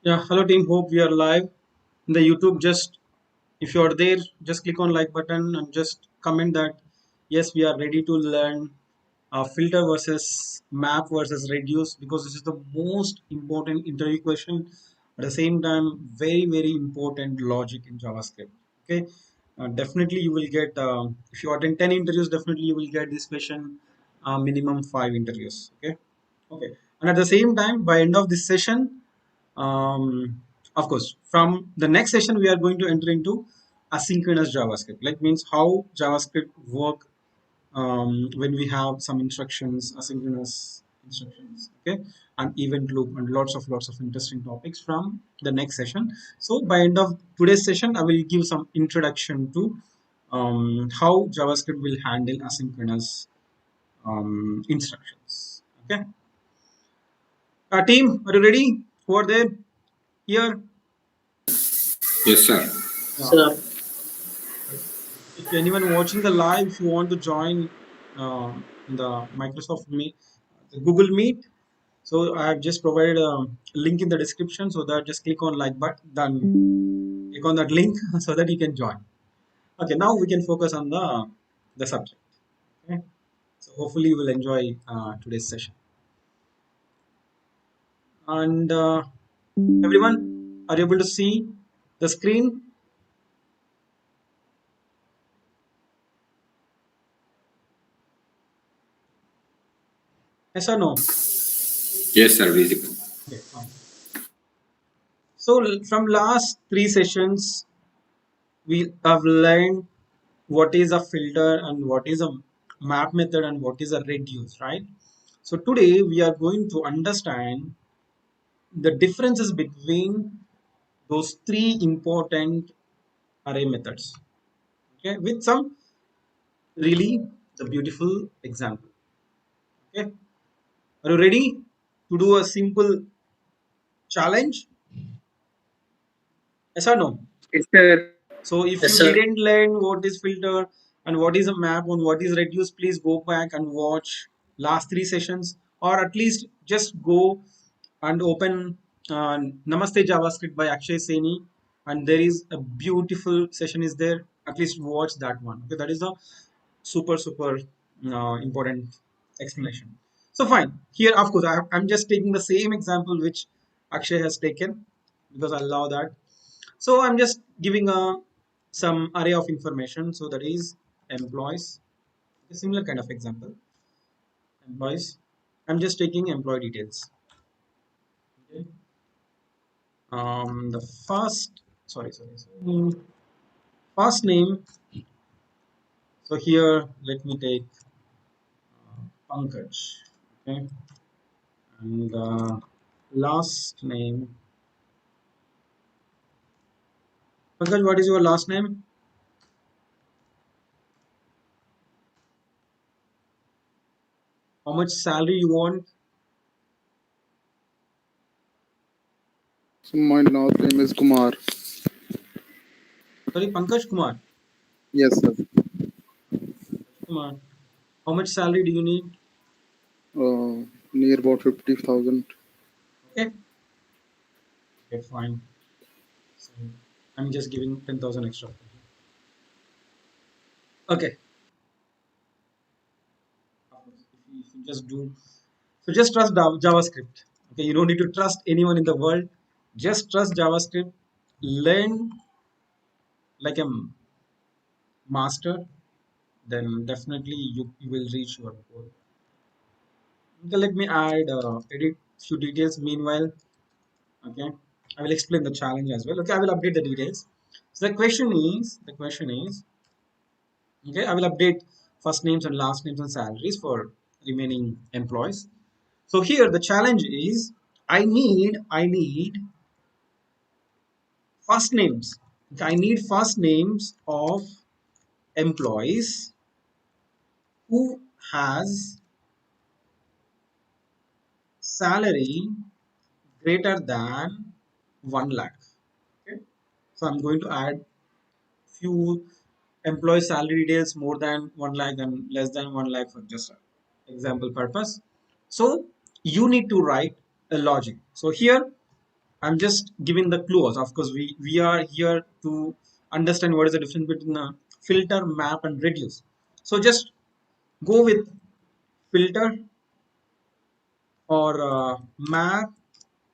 Yeah, hello team. Hope we are live in the YouTube. Just if you are there, just click on like button and just comment that yes, we are ready to learn filter versus map versus reduce because this is the most important interview question. At the same time, very important logic in JavaScript. Okay, definitely you will get if you attend 10 interviews, definitely you will get this question minimum 5 interviews. Okay, and at the same time, by end of this session of course from the next session we are going to enter into asynchronous javascript like means how javascript work when we have some instructions asynchronous instructions, okay, and event loop and lots of interesting topics from the next session. So by end of today's session I will give some introduction to how javascript will handle asynchronous instructions. Okay, team, are you ready? Who are there here? Yes, sir. Yeah. If anyone watching the live, if you want to join the Microsoft Meet, the Google Meet, so I have just provided a link in the description so that just click on like button, then click on that link so that you can join. Okay, now we can focus on the subject. Okay, so hopefully you will enjoy today's session. And everyone, are you able to see the screen? Yes or no? Yes, sir. Visible. Okay, fine. So from last three sessions, we have learned what is a filter and what is a map method and what is a reduce, right? So today we are going to understand the differences between those three important array methods, okay, with some really the beautiful example. Okay, are you ready to do a simple challenge? Yes or no? Yes, sir. So if Yes, you sir. didn't learn what is filter and what is a map and what is reduce, please go back and watch last three sessions, or at least just go and open Namaste JavaScript by Akshay Seni, and there is a beautiful session is there. At least watch that one. Okay, that is a super important explanation. So fine. Here, of course, I'm just taking the same example which Akshay has taken because I love that. So I'm just giving a some array of information. So that is employees, a similar kind of example. Employees. I'm just taking employee details. Okay. The first, sorry. First name. So here, let me take Pankaj. Okay, and last name. Pankaj, what is your last name? How much salary you want? So my last name is Kumar. Sorry, Pankaj Kumar. Yes, sir. Kumar. How much salary do you need? Near about 50,000. Okay. Okay, fine. So I'm just giving 10,000 extra. Okay. If you just do so, just trust JavaScript. Okay, you don't need to trust anyone in the world. Just trust JavaScript. Learn like a master. Then definitely you will reach your goal. Okay, let me add edit few details. Meanwhile, okay, I will explain the challenge as well. Okay, I will update the details. So the question is okay, I will update first names and last names and salaries for remaining employees. So here the challenge is I need first names. Okay, I need first names of employees who has salary greater than 1 lakh. Okay, so I'm going to add few employee salary details more than 1 lakh and less than 1 lakh for just example purpose. So you need to write a logic. So here I'm just giving the clues. Of course, we are here to understand what is the difference between a filter, map, and reduce. So just go with filter or map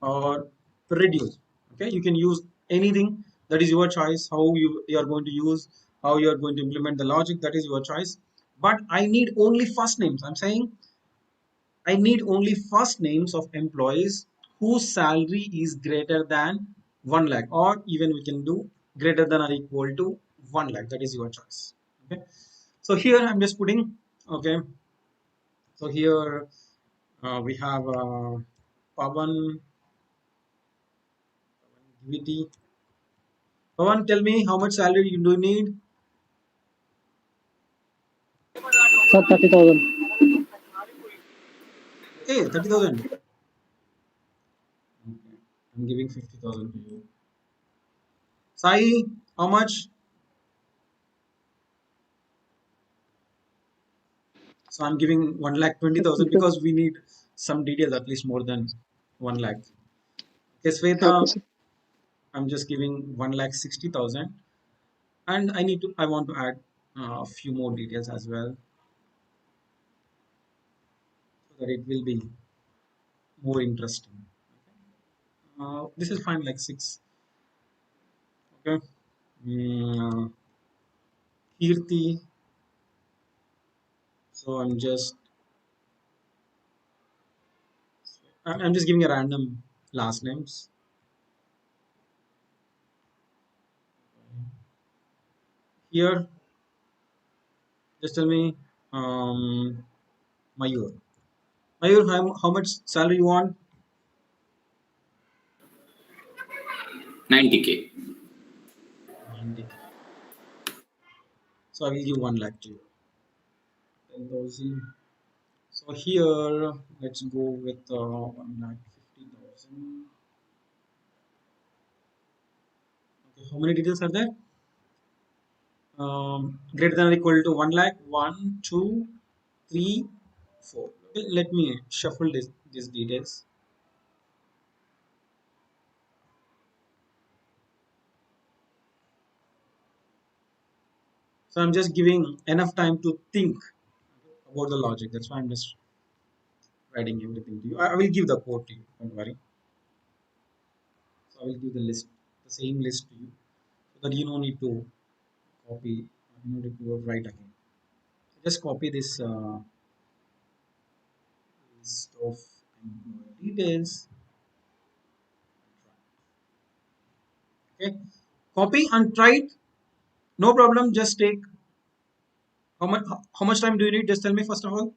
or reduce. Okay, you can use anything, that is your choice. How you are going to use, how you are going to implement the logic, that is your choice. But I need only first names. I'm saying I need only first names of employees whose salary is greater than 1 lakh, or even we can do greater than or equal to 1 lakh. That is your choice. Okay. So here I'm just putting, okay. So here we have Pavan, Gviti. Pavan, tell me how much salary you do need? Sir, 30,000. Hey, 30,000. Okay. I'm giving 50,000 to you. Sai, how much? So I'm giving 1 lakh 20,000 Okay, because we need some details at least more than 1 lakh. Okay, okay, Sweta, sir. I'm just giving 1 lakh 60,000, and I want to add a few more details as well so that it will be more interesting. This is fine, like six. Okay. Mm, Kirti. So I'm just giving a random last names here. Just tell me, um, Mayur. Mayur, how much salary you want? 90K. 90K. So I will give 1 lakh to you. 10,000. So here, let's go with 1 lakh 50,000. Okay, how many details are there? Greater than or equal to 1 lakh. 1, 2, 3, 4. Okay, let me shuffle these details. So I'm just giving enough time to think about the logic. That's why I'm just writing everything to you. I will give the code to you. Don't worry. So I will give the list, the same list to you, so that you don't need to copy. You don't need to write again. So just copy this list of details. Okay, copy and try it. No problem. Just take how much time do you need? Just tell me first of all.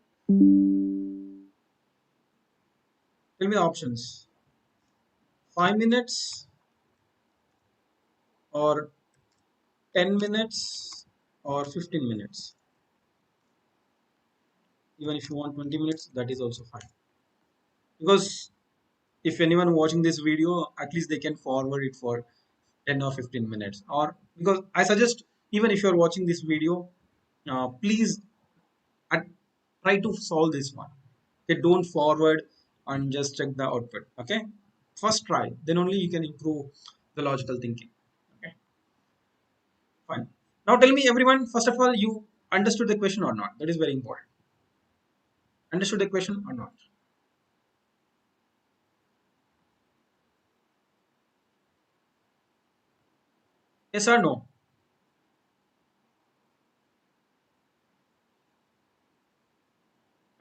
Tell me the options. 5 minutes or 10 minutes or 15 minutes. Even if you want 20 minutes, that is also fine. Because if anyone watching this video, at least they can forward it for 10 or 15 minutes. Or because I suggest, even if you're watching this video, please at, try to solve this one. Okay, don't forward and just check the output. Okay, first try, then only you can improve the logical thinking. Okay, fine. Now tell me, everyone, first of all, you understood the question or not? That is very important. Understood the question or not? Yes or no?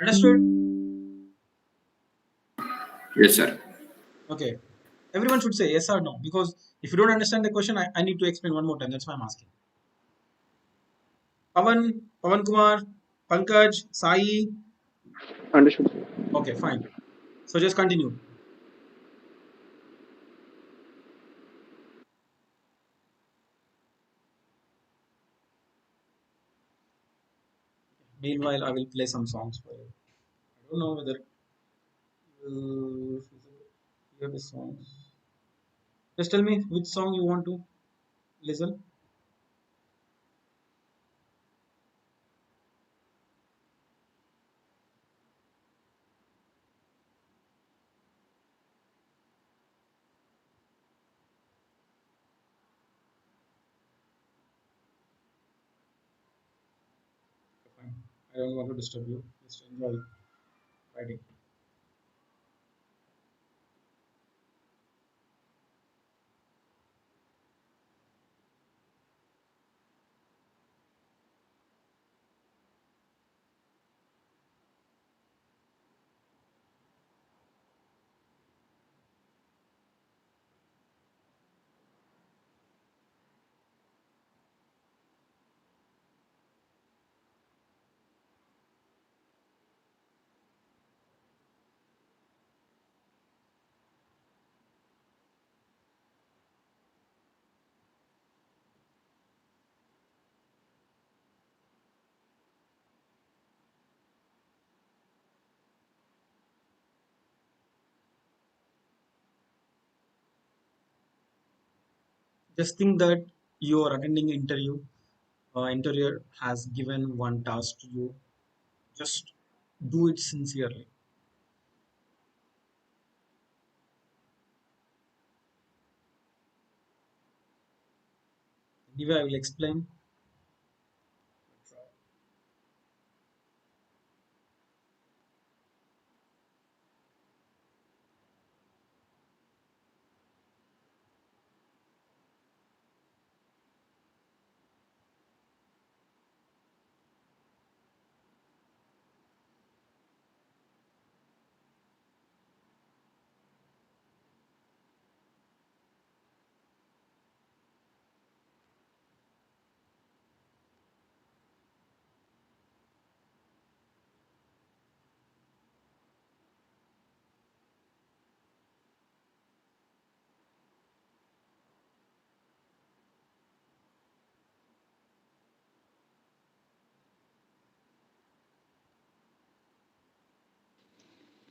Understood? Yes, sir. Okay. Everyone should say yes or no, because if you don't understand the question, I need to explain one more time. That's why I'm asking. Pavan Kumar, Pankaj, Sai. Understood. Okay, fine. So just continue. Meanwhile, I will play some songs for you. I don't know whether you hear the songs. Just tell me which song you want to listen. don't want to disturb you. Just enjoy writing. Just think that you are attending interview. Interviewer has given one task to you. Just do it sincerely. Anyway, I will explain.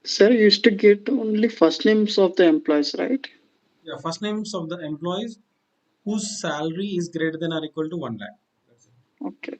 Sir, you used to get only first names of the employees, right? Yeah, first names of the employees whose salary is greater than or equal to 1 lakh. That's it. Okay.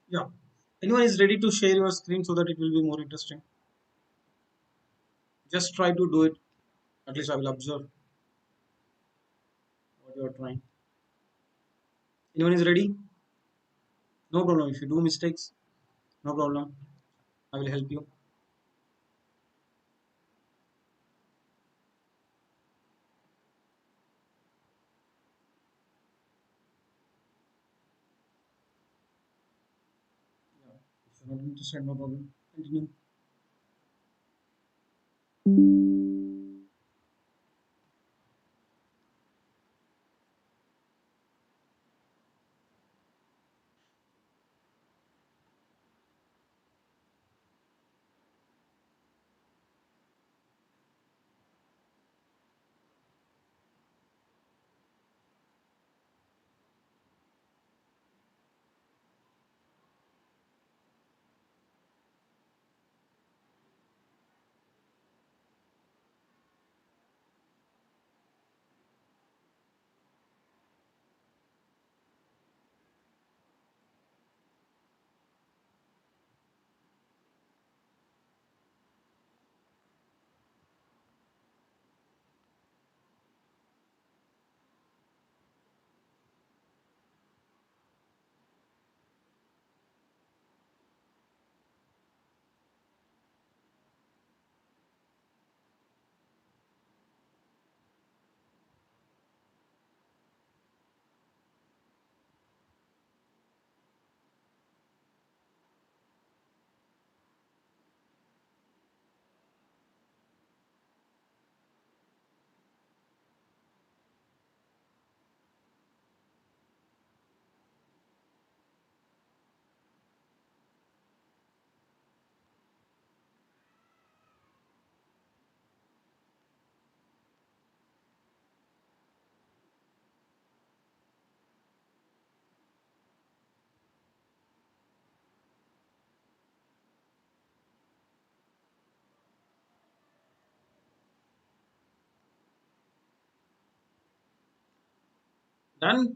Yeah. Anyone is ready to share your screen so that it will be more interesting? Just try to do it. At least I will observe what you are trying. Anyone is ready? No problem. If you do mistakes, no problem. I will help you. Yeah. If you're not interested, no problem. Continue. Done.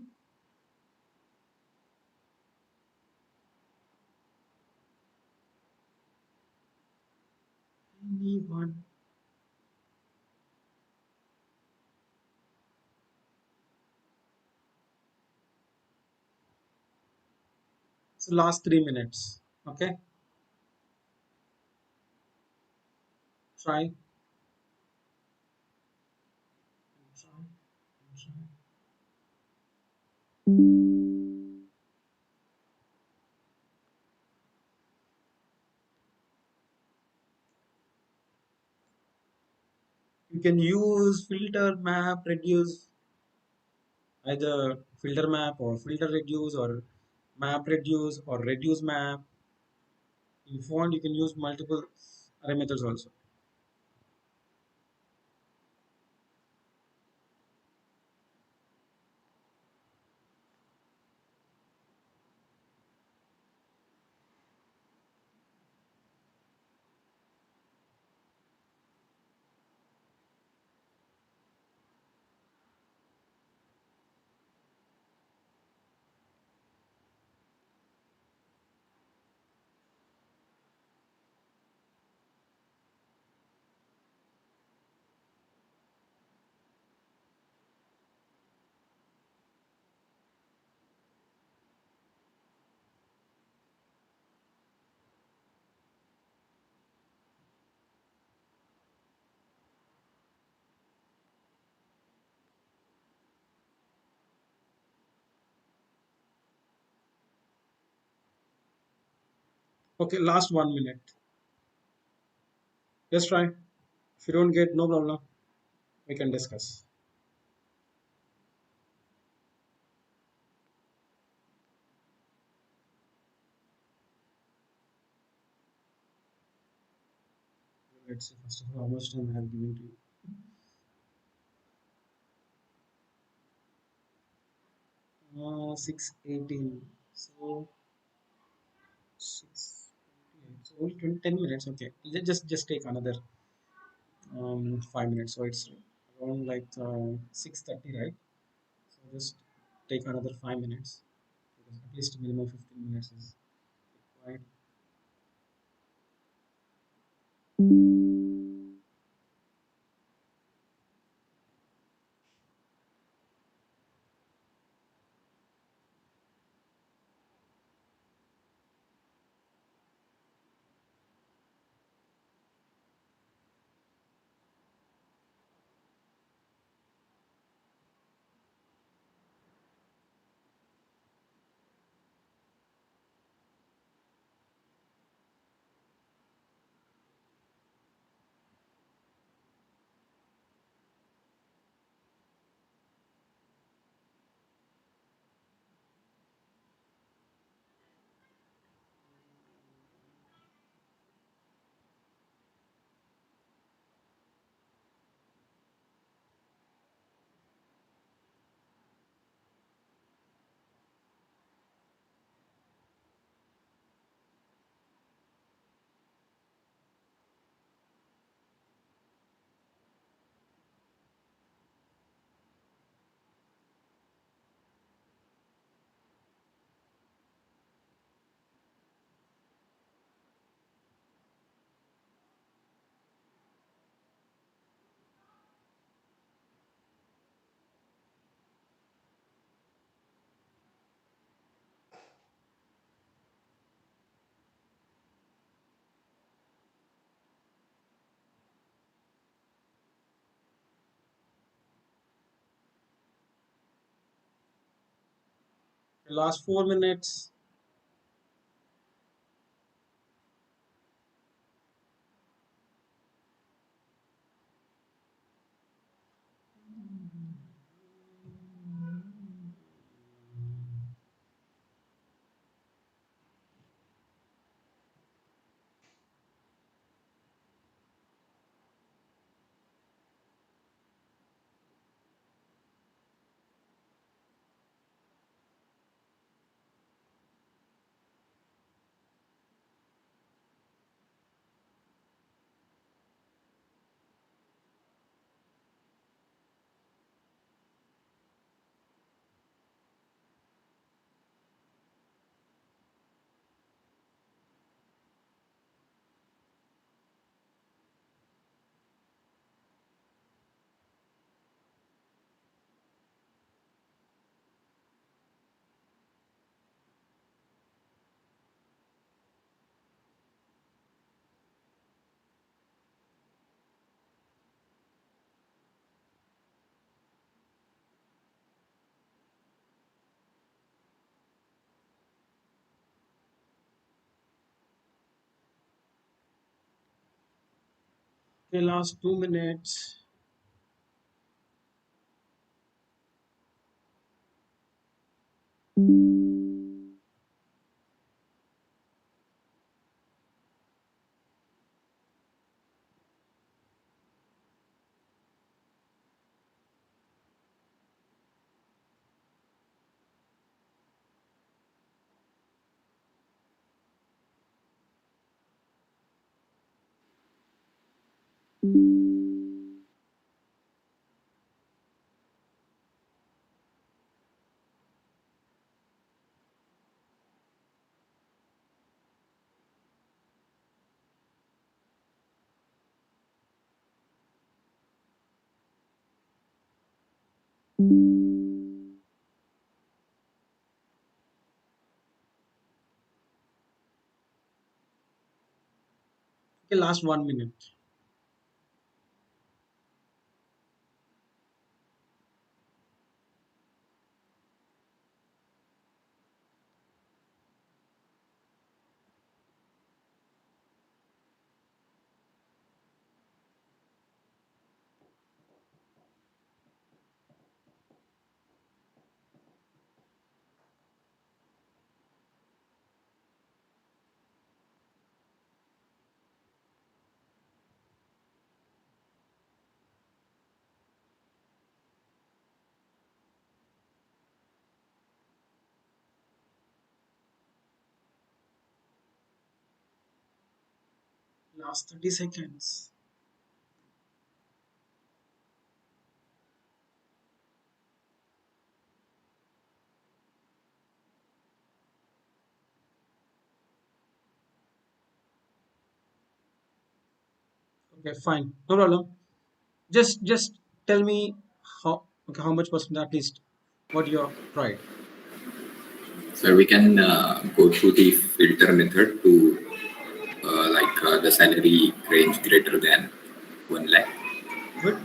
Anyone? So last 3 minutes. Okay. Try. Try. Try. You can use filter, map, reduce, either filter map or filter reduce or map reduce or reduce map. If you want, you can use multiple array methods also. Okay, last 1 minute. Just try. If you don't get, no problem. We can discuss. Let's see first of all how much time I have given to you. 6:18. So 6:28. So only 10 minutes. Okay. Just take another 5 minutes. So it's around like 6:30, right? So just take another 5 minutes because at least minimum 15 minutes is required. The last 4 minutes. Okay, last 2 minutes. Okay, last 1 minute. Last 30 seconds. Okay, fine. No problem. Just tell me how much percent at least what you have tried. So we can go through the filter method to the salary range greater than 1 lakh. Good.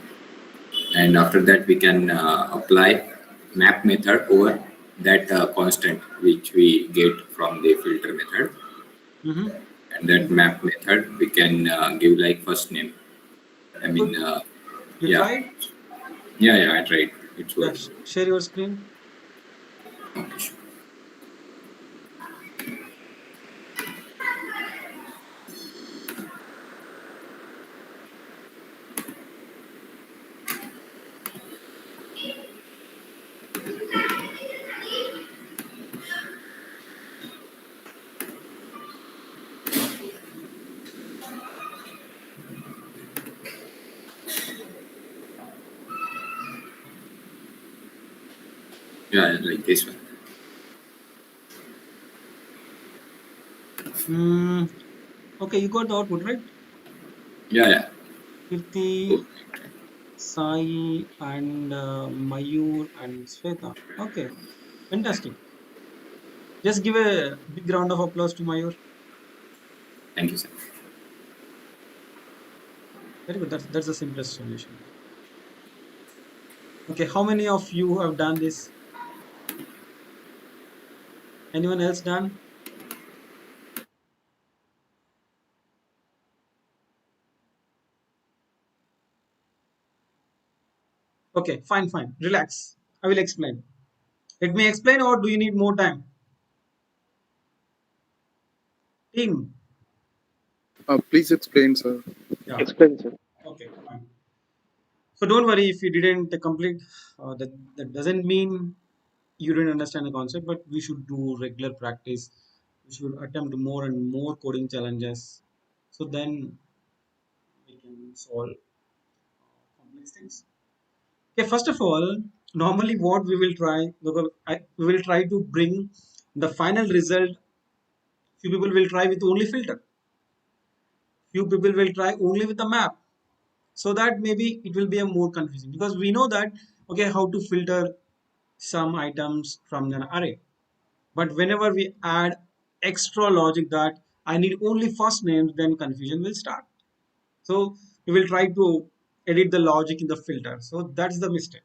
And after that, we can apply map method over that constant which we get from the filter method. Mm-hmm. And that map method, we can give like first name. I Good. mean, You yeah, tried? yeah, I tried. It's Yeah. works. Share your screen. Okay, sure. Yeah, like this one. Mm, okay, you got the output right. Yeah. Kirti, Cool. Sai, and Mayur and Sweta. Okay, fantastic. Just give a big round of applause to Mayur. Thank you, sir. Very good. That's the simplest solution. Okay, how many of you have done this? Anyone else done? Okay, fine. Relax. I will explain. Let me explain, or do you need more time? Team. Please explain, sir. Yeah. Explain, sir. Okay, fine. So don't worry if you didn't complete. That doesn't mean you didn't understand the concept, but we should do regular practice. We should attempt more and more coding challenges. So then we can solve complex things. Okay, first of all, normally what we will try, we will try to bring the final result. Few people will try with only filter. Few people will try only with a map. So that maybe it will be a more confusing because we know that okay how to filter some items from an array. But whenever we add extra logic that I need only first names, then confusion will start. So we will try to edit the logic in the filter. So that's the mistake.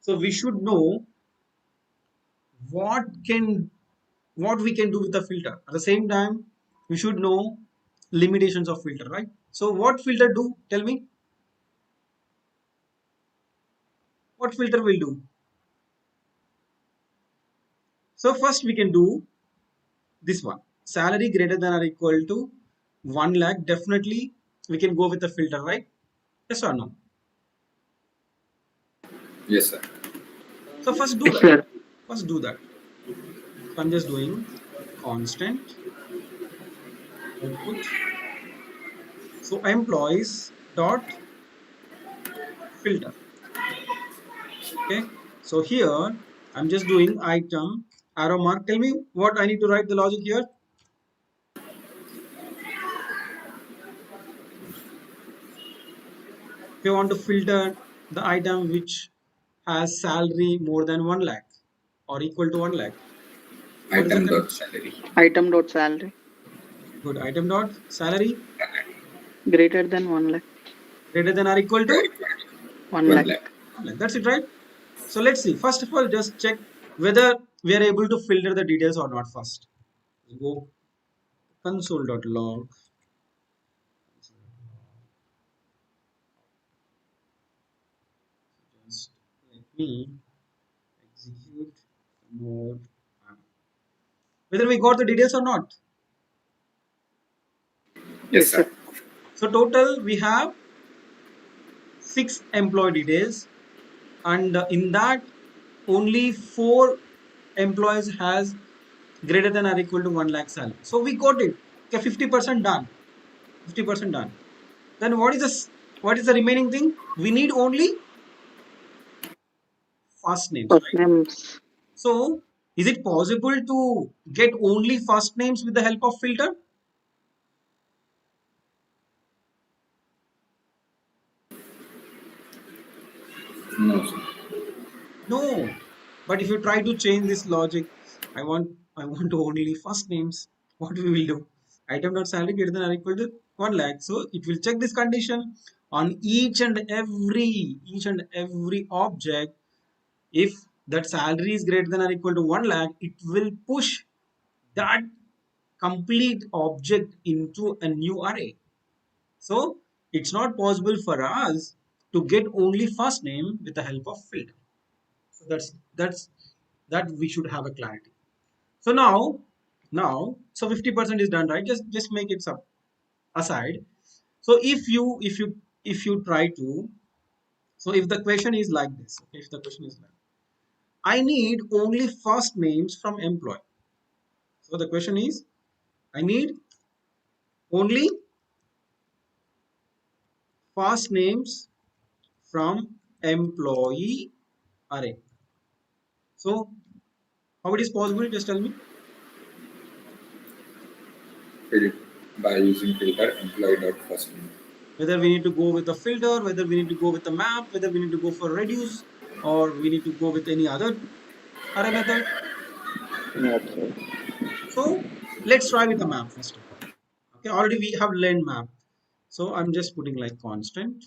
So we should know what can what we can do with the filter. At the same time, we should know limitations of filter, right? So what filter do? Tell me. what filter will do? So first we can do this one. Salary greater than or equal to 1 lakh. Definitely we can go with the filter, right? Yes or no? Yes, sir. So first do Yes, that. sir. First do that. So I'm just doing constant output. So employees dot filter. Okay. So here I'm just doing item arrow mark. Tell me what I need to write the logic here. If you want to filter the item which has salary more than 1 lakh or equal to 1 lakh, what is the Item dot condition? salary. Item dot salary Good. Item dot salary greater than 1 lakh. greater than or equal to 1 1 lakh. lakh. 1 lakh. That's it, right? So let's see. First of all, just check whether we are able to filter the details or not first. Go console.log. Just let me execute mode. Whether we got the details or not. Yes, Yes, sir. sir. So total we have 6 employee details, and in that only 4 employees has greater than or equal to 1 lakh salary. So we got it. Okay, 50% done. 50% done. Then what is this? What is the remaining thing? We need only first names, First right? names. So is it possible to get only first names with the help of filter? No, sir. No. But if you try to change this logic, I want to only first names. What we will do? Item dot salary greater than or equal to 1 lakh. So it will check this condition on each and every object. If that salary is greater than or equal to 1 lakh, it will push that complete object into a new array. So it's not possible for us to get only first name with the help of filter. So that's that we should have a clarity. So so 50% is done, right? Just make it aside. So if you try to, so if the question is like this, okay, if the question is like, I need only first names from employee. So the question is, I need only first names from employee array. So how it is possible? Just tell me. By using filter employee dot first name. Whether we need to go with a filter, whether we need to go with a map, whether we need to go for reduce, or we need to go with any other array method. Yes, sir. So let's try with a map first of all. Okay, already we have learned map. So I'm just putting like constant.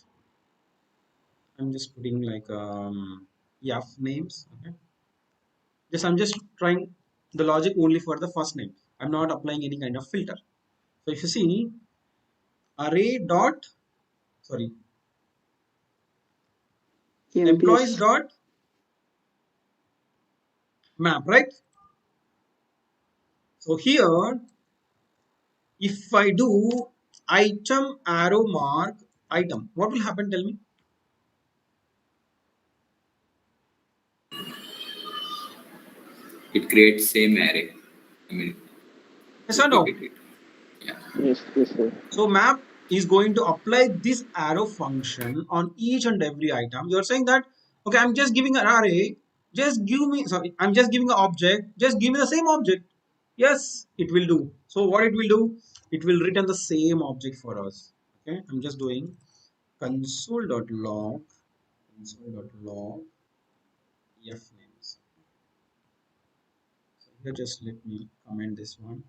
I'm just putting like names. Okay. I'm just trying the logic only for the first name. I'm not applying any kind of filter. So if you see array dot sorry employees MPS. dot map, right? So here if I do item arrow mark item, what will happen? Tell me. It creates same array. I mean, Yes or no? duplicate it. Yeah. Yes, yes, sir. So map is going to apply this arrow function on each and every item. You're saying that, okay, I'm just giving an array, just give me, sorry, I'm just giving an object, just give me the same object. Yes, it will do. So what it will do, it will return the same object for us. Okay, I'm just doing console.log, console.log f names. So here just let me comment this one.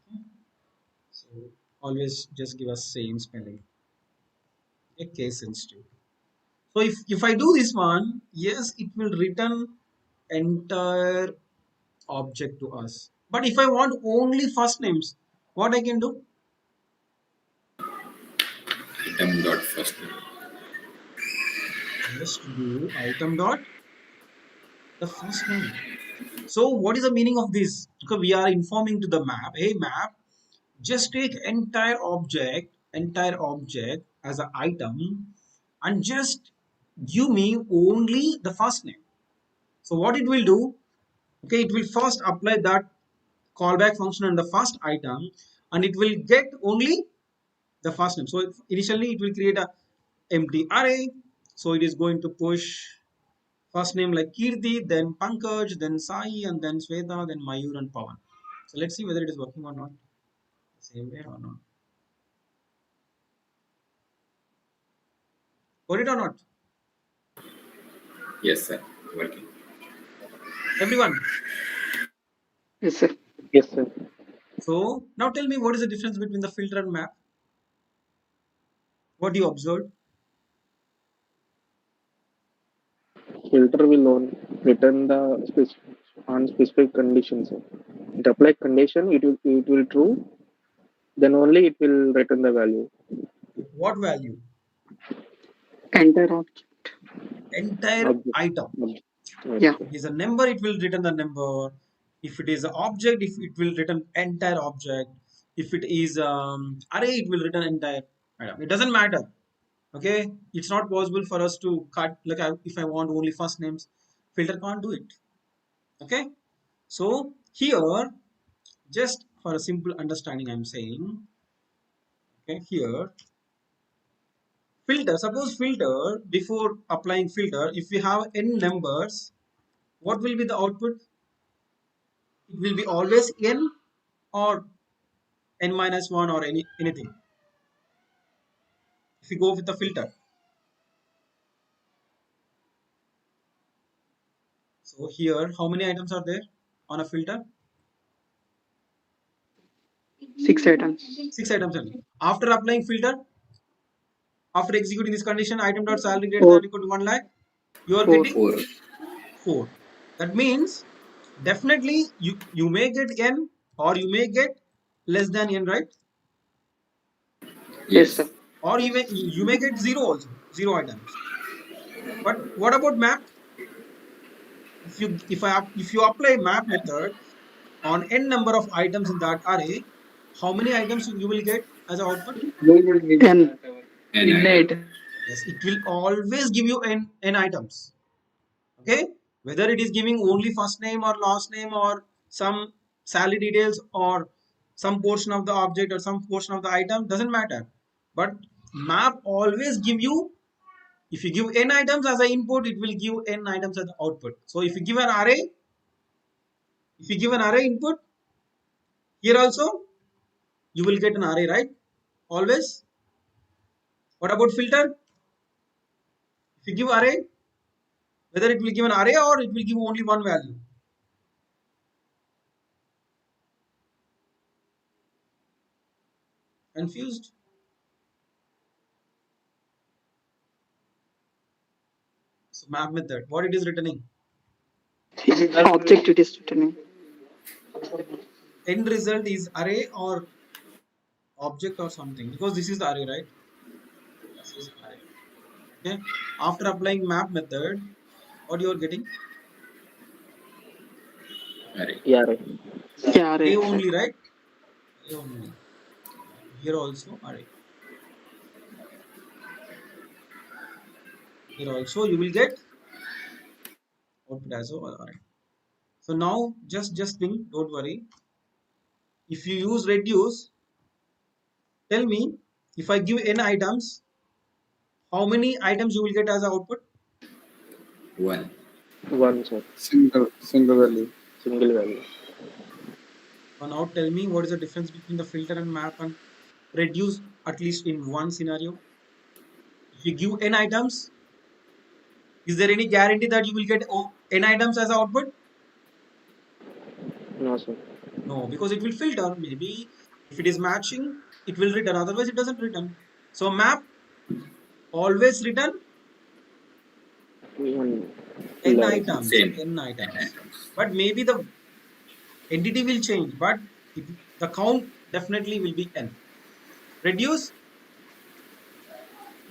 Okay. So always just give us same spelling. A case sensitive. So if I do this one, yes, it will return entire object to us. But if I want only first names, what I can do? item dot first name. Just do item dot the first name. So what is the meaning of this? Because we are informing to the map, hey map, just take entire object as an item and just give me only the first name. So what it will do, okay, it will first apply that callback function on the first item and it will get only the first name. So initially it will create a empty array. So it is going to push first name like Kirti, then Pankaj, then Sai, and then Sweta, then Mayur and Pawan. So let's see whether it is working or not. Same way or not. Got it or not? Yes, sir. Working. Everyone. Yes, sir. Yes, sir. So now tell me what is the difference between the filter and map? What do you observed? Filter will return the on specific conditions, sir. It apply condition, it will true, then only it will return the value. What value? Entire object. Entire Object. item. Yes, Yeah. sir. If it is a number, it will return the number. If it is an object, if it will return entire object. If it is array, it will return entire item. It doesn't matter. Okay, it's not possible for us to cut like if I want only first names, filter can't do it. Okay, so here just for a simple understanding, I'm saying, okay, here filter. Suppose filter before applying filter, if we have n numbers, what will be the output? It will be always n or n minus 1 or anything if you go with the filter. So here how many items are there on a filter? 6 items. 6 items only. After applying filter, after executing this condition, item dot salary greater 4. than or equal to 1 lakh, you are 4. getting 4. 4. That means definitely you may get n or you may get less than n, right? Yes, Yes. sir. Or even you may get 0 also, 0 items. But what about map? If you apply map method on n number of items in that array, how many items you will get as an output? N. And item. Yes, it will always give you n items. Okay, whether it is giving only first name or last name or some salary details or some portion of the object or some portion of the item, doesn't matter. But map always give you, if you give n items as an input, it will give n items as the output. So if you give an array, if you give an array input, here also you will get an array, right? Always. What about filter? If you give array, whether it will give an array or it will give only one value. Confused? So map method, what it is returning? Object it is returning. End result is array or object or something, because this is the array, right? This is array. Okay. After applying map method, what you are getting? Array. Yeah, right. Yeah, Array right. only, right? Array only. Here also array. Here also you will get output as well. Array. So now just think, don't worry. If you use reduce, tell me if I give n items, how many items you will get as output? 1. One, sir. Single value. Single value. So now tell me what is the difference between the filter and map and reduce, at least in one scenario. If you give n items, is there any guarantee that you will get n items as output? No, sir. No, because it will filter. Maybe if it is matching, it will return. Otherwise, it doesn't return. So map always return One. n Full array. items, Same. n N items. items. But maybe the entity will change, but the count definitely will be n. Reduce,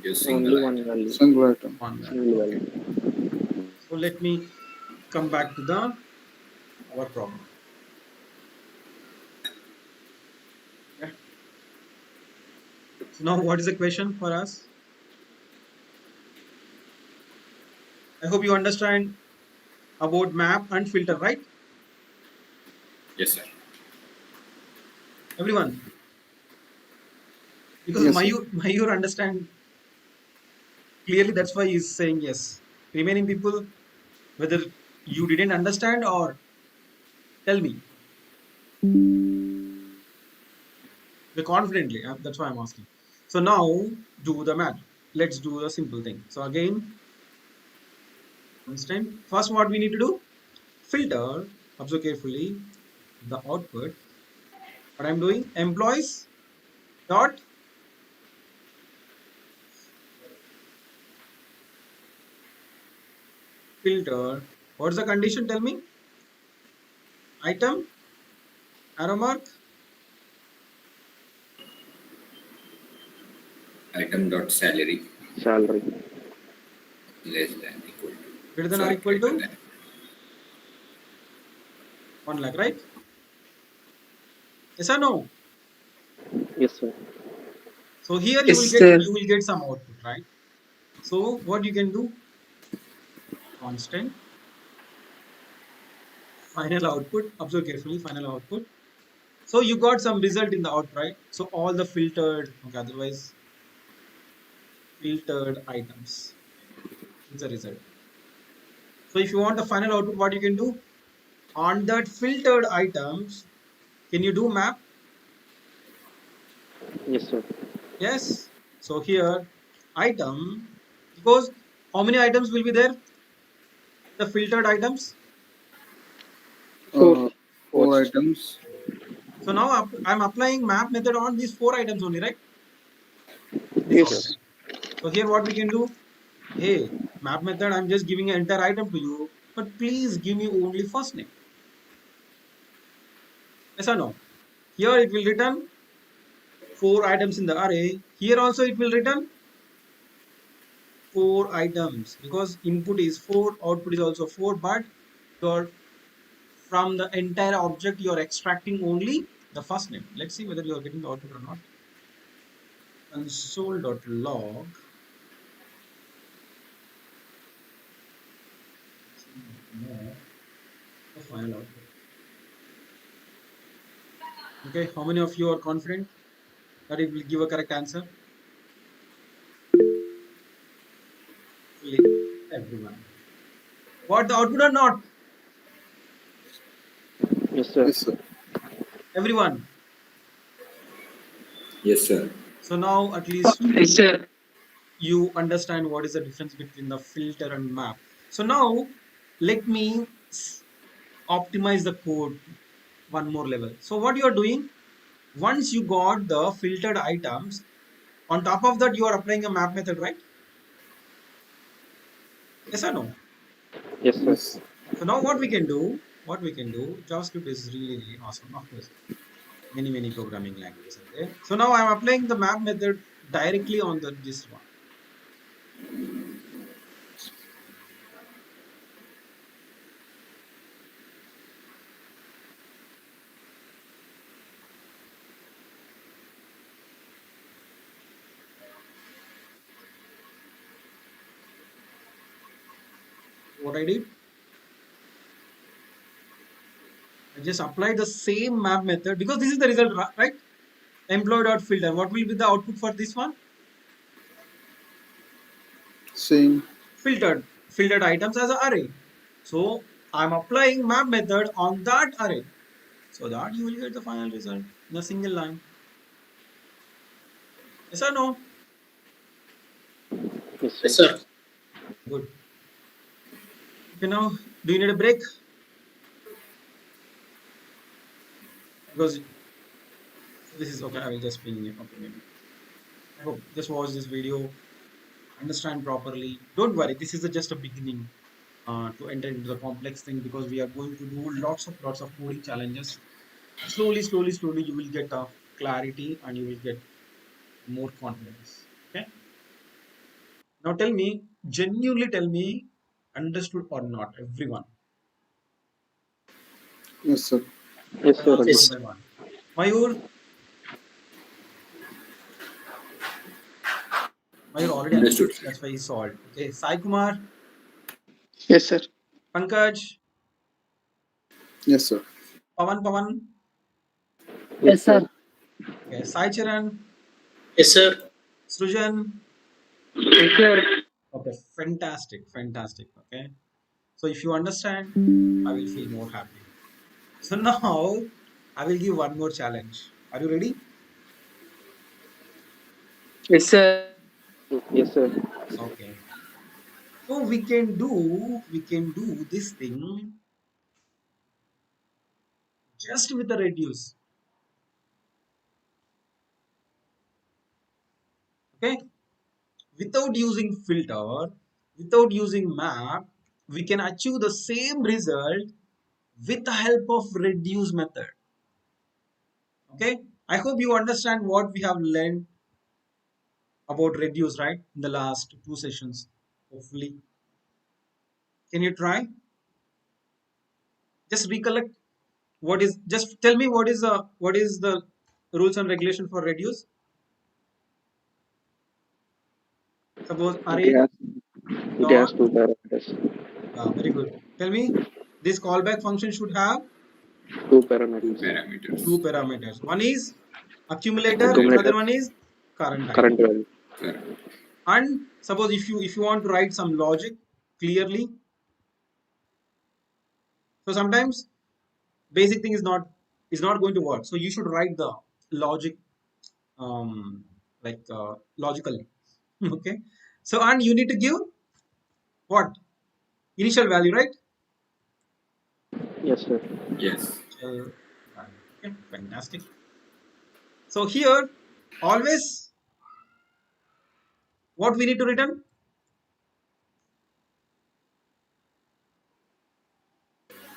Just Only single one item. value. Single item. One value. Single Okay. value. So let me come back to the our problem. Okay. So now what is the question for us? I hope you understand about map and filter, right? Yes, sir. Everyone, because Yes, sir. Mayur understand clearly, that's why he's saying yes. Remaining people, whether you didn't understand or tell me, the confidently. That's why I'm asking. So now do the math. Let's do the simple thing. So again, constant. First, what we need to do? Filter. Observe carefully the output. What I'm doing? Employees dot filter. What's the condition? Tell me. Item arrow mark Item dot salary Salary. less than equal to, greater than or sorry, equal greater to than. 1 lakh, right? Yes or no? Yes, sir. So here Yes, sir. you will get some output, right? So what you can do? Constant final output. Observe carefully. Final output. So you got some result in the out, right? So all the filtered, okay, otherwise filtered items. It's a result. So if you want the final output, what you can do on that filtered items, can you do map? Yes, sir. Yes. So here item, because how many items will be there? The filtered items. Four. Uh, Four. Four items. So now I'm applying map method on these 4 items only, right? This Yes. output. So here what we can do? Hey, map method, I'm just giving an entire item to you, but please give me only first name. Yes or no? Here it will return 4 items in the array. Here also it will return 4 items because input is 4, output is also 4, but you're from the entire object you're extracting only the first name. Let's see whether you're getting the output or not. Console.log the final output. Okay, how many of you are confident that it will give a correct answer? Everyone. What the output or not? Yes, sir. Yes, sir. Everyone. Yes, sir. So now at least Yes, sir. you understand what is the difference between the filter and map. So now let me optimize the code one more level. So what you are doing, once you got the filtered items, on top of that you are applying a map method, right? Yes or no? Yes, sir. Yes. So now what we can do, JavaScript is really, really awesome. Of course, many programming languages are there. So now I'm applying the map method directly on this one. What I did, I just applied the same map method because this is the result, right? Employee.filter. What will be the output for this one? Same. Filtered items as an array. So I'm applying map method on that array so that you will get the final result in a single line. Yes or no? Yes, sir. Yes, sir. Good. Okay, now do you need a break? Because this is okay. I will just ping you. Okay, maybe. I hope just watch this video, understand properly. Don't worry. This is just a beginning to enter into the complex thing because we are going to do lots of coding challenges. Slowly, you will get a clarity and you will get more confidence. Okay. Now tell me, genuinely tell me, understood or not, everyone. Yes, sir. Yes, I'll sir. ask one Yes. by one. Mayur, Mayur already understood. Understood, sir. That's why he solved. Okay, Sai Kumar, Yes, sir. Pankaj, Yes, sir. Pawan, Yes, sir. okay, Sai Charan, Yes, sir. Srujan. Yes, sir. Okay, fantastic. Okay, so if you understand, I will feel more happy. So now I will give one more challenge. Are you ready? Yes, sir. Yes, sir. Okay. So we can do this thing just with the reduce. Okay, without using filter, without using map, we can achieve the same result with the help of reduce method. Okay, I hope you understand what we have learned about reduce, right, in the last two sessions. Hopefully, can you try? Just recollect what is. Just tell me what is the rules and regulation for reduce. Suppose It array has it dot. has two parameters. Very good. Tell me, this callback function should have Two Two parameters. two parameters. parameters. One is accumulator, Accumulator, another Accumulator. one is current time. Current value. current. And suppose if you want to write some logic clearly, so sometimes basic thing is not going to work. So you should write the logic logically. Okay. So and you need to give what initial value, right? Yes, sir. Yes. Initial value. Okay, fantastic. So here always what we need to return,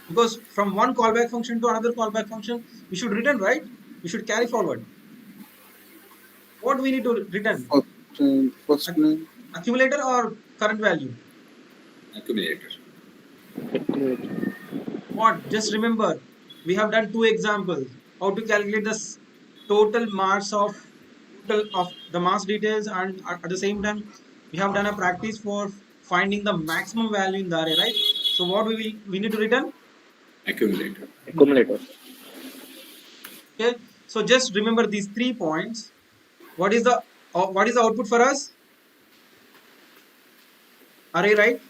because from one callback function to another callback function we should return, right? We should carry forward. What we need to return? First name. Accumulator or current value? Accumulator. Accumulator. What? Just remember, we have done two examples. How to calculate the total mass of total of the mass details, and at the same time, we have done a practice for finding the maximum value in the array, right? So what we need to return? Accumulator. Accumulator. Okay. So just remember these 3 points. What is the what is the output for us? Array, right?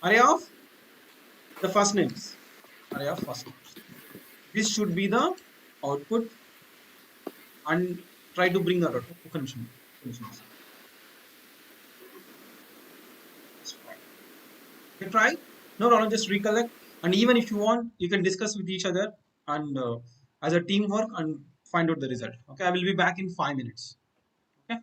Array of the first names. Array of first names. This should be the output, and try to bring that out. Conditions. Just try. Okay, try. No problem. Just recollect. And even if you want, you can discuss with each other and as a teamwork and find out the result. Okay, I will be back in 5 minutes. Okay.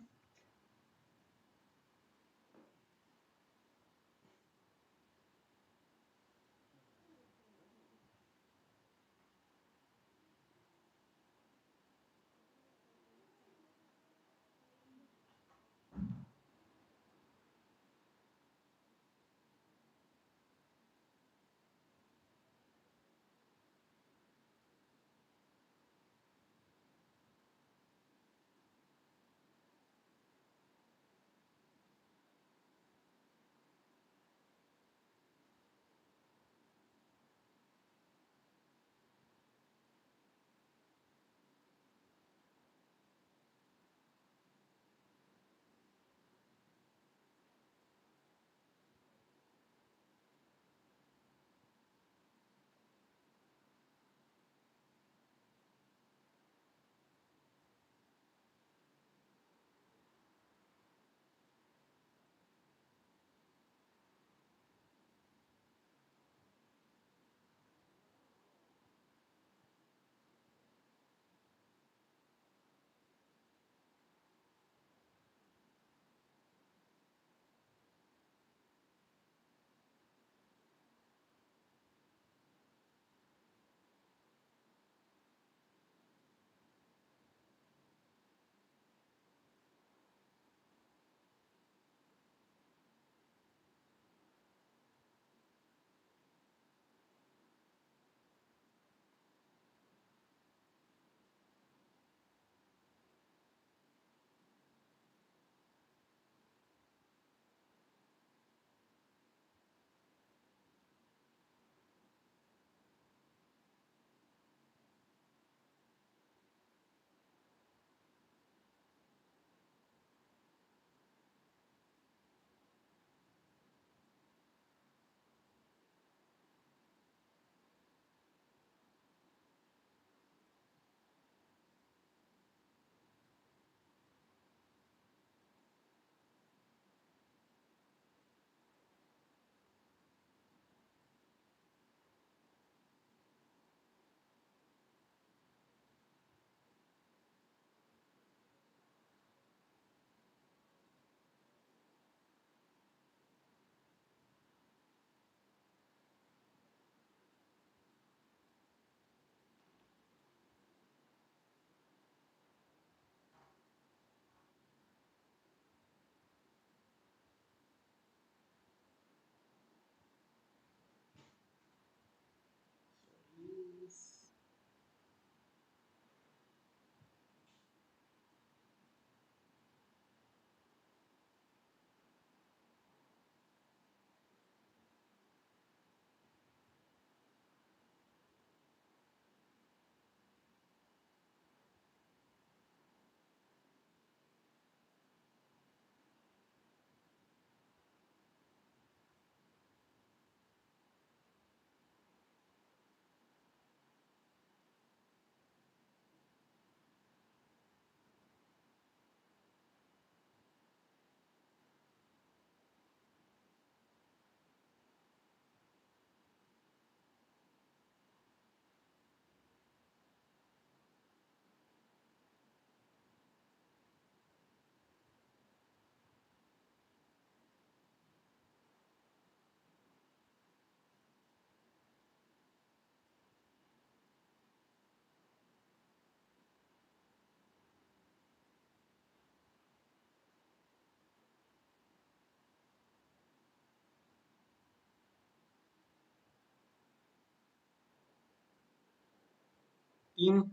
Team,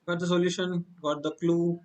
got the solution, got the clue.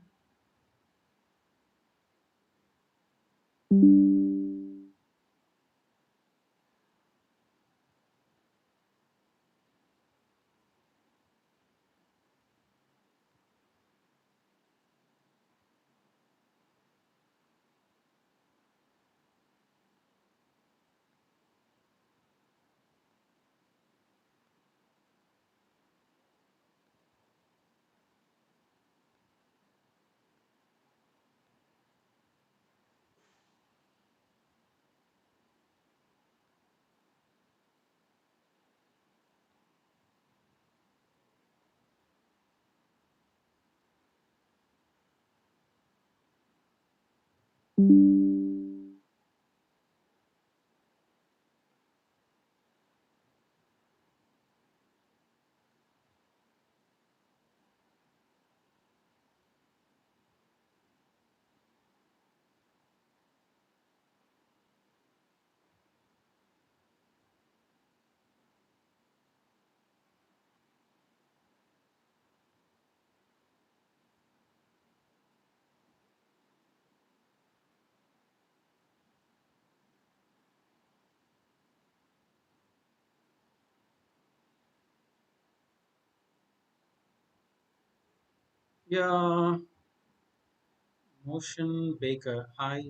Yeah, Motion Baker. Hi.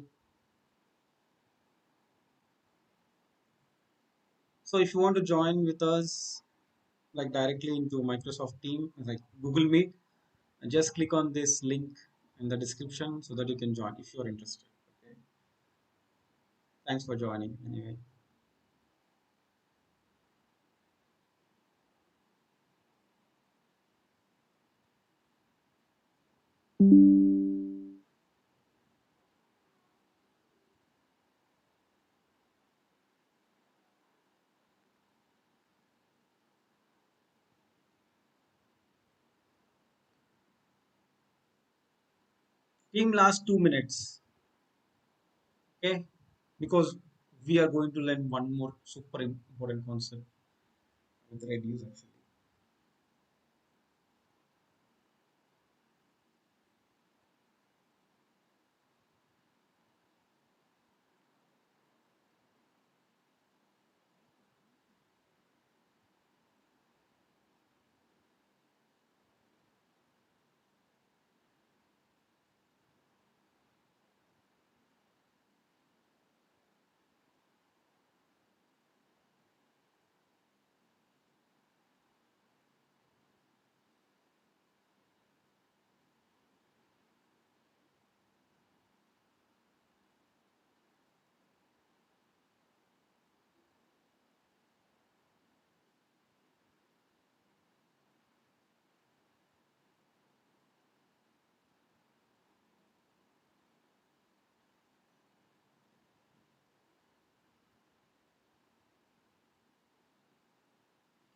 So if you want to join with us, like directly into Microsoft Team, like Google Meet, just click on this link in the description so that you can join if you are interested. Okay. Thanks for joining. Anyway. Team last 2 minutes. Okay. Because we are going to learn one more super important concept with reduce actually.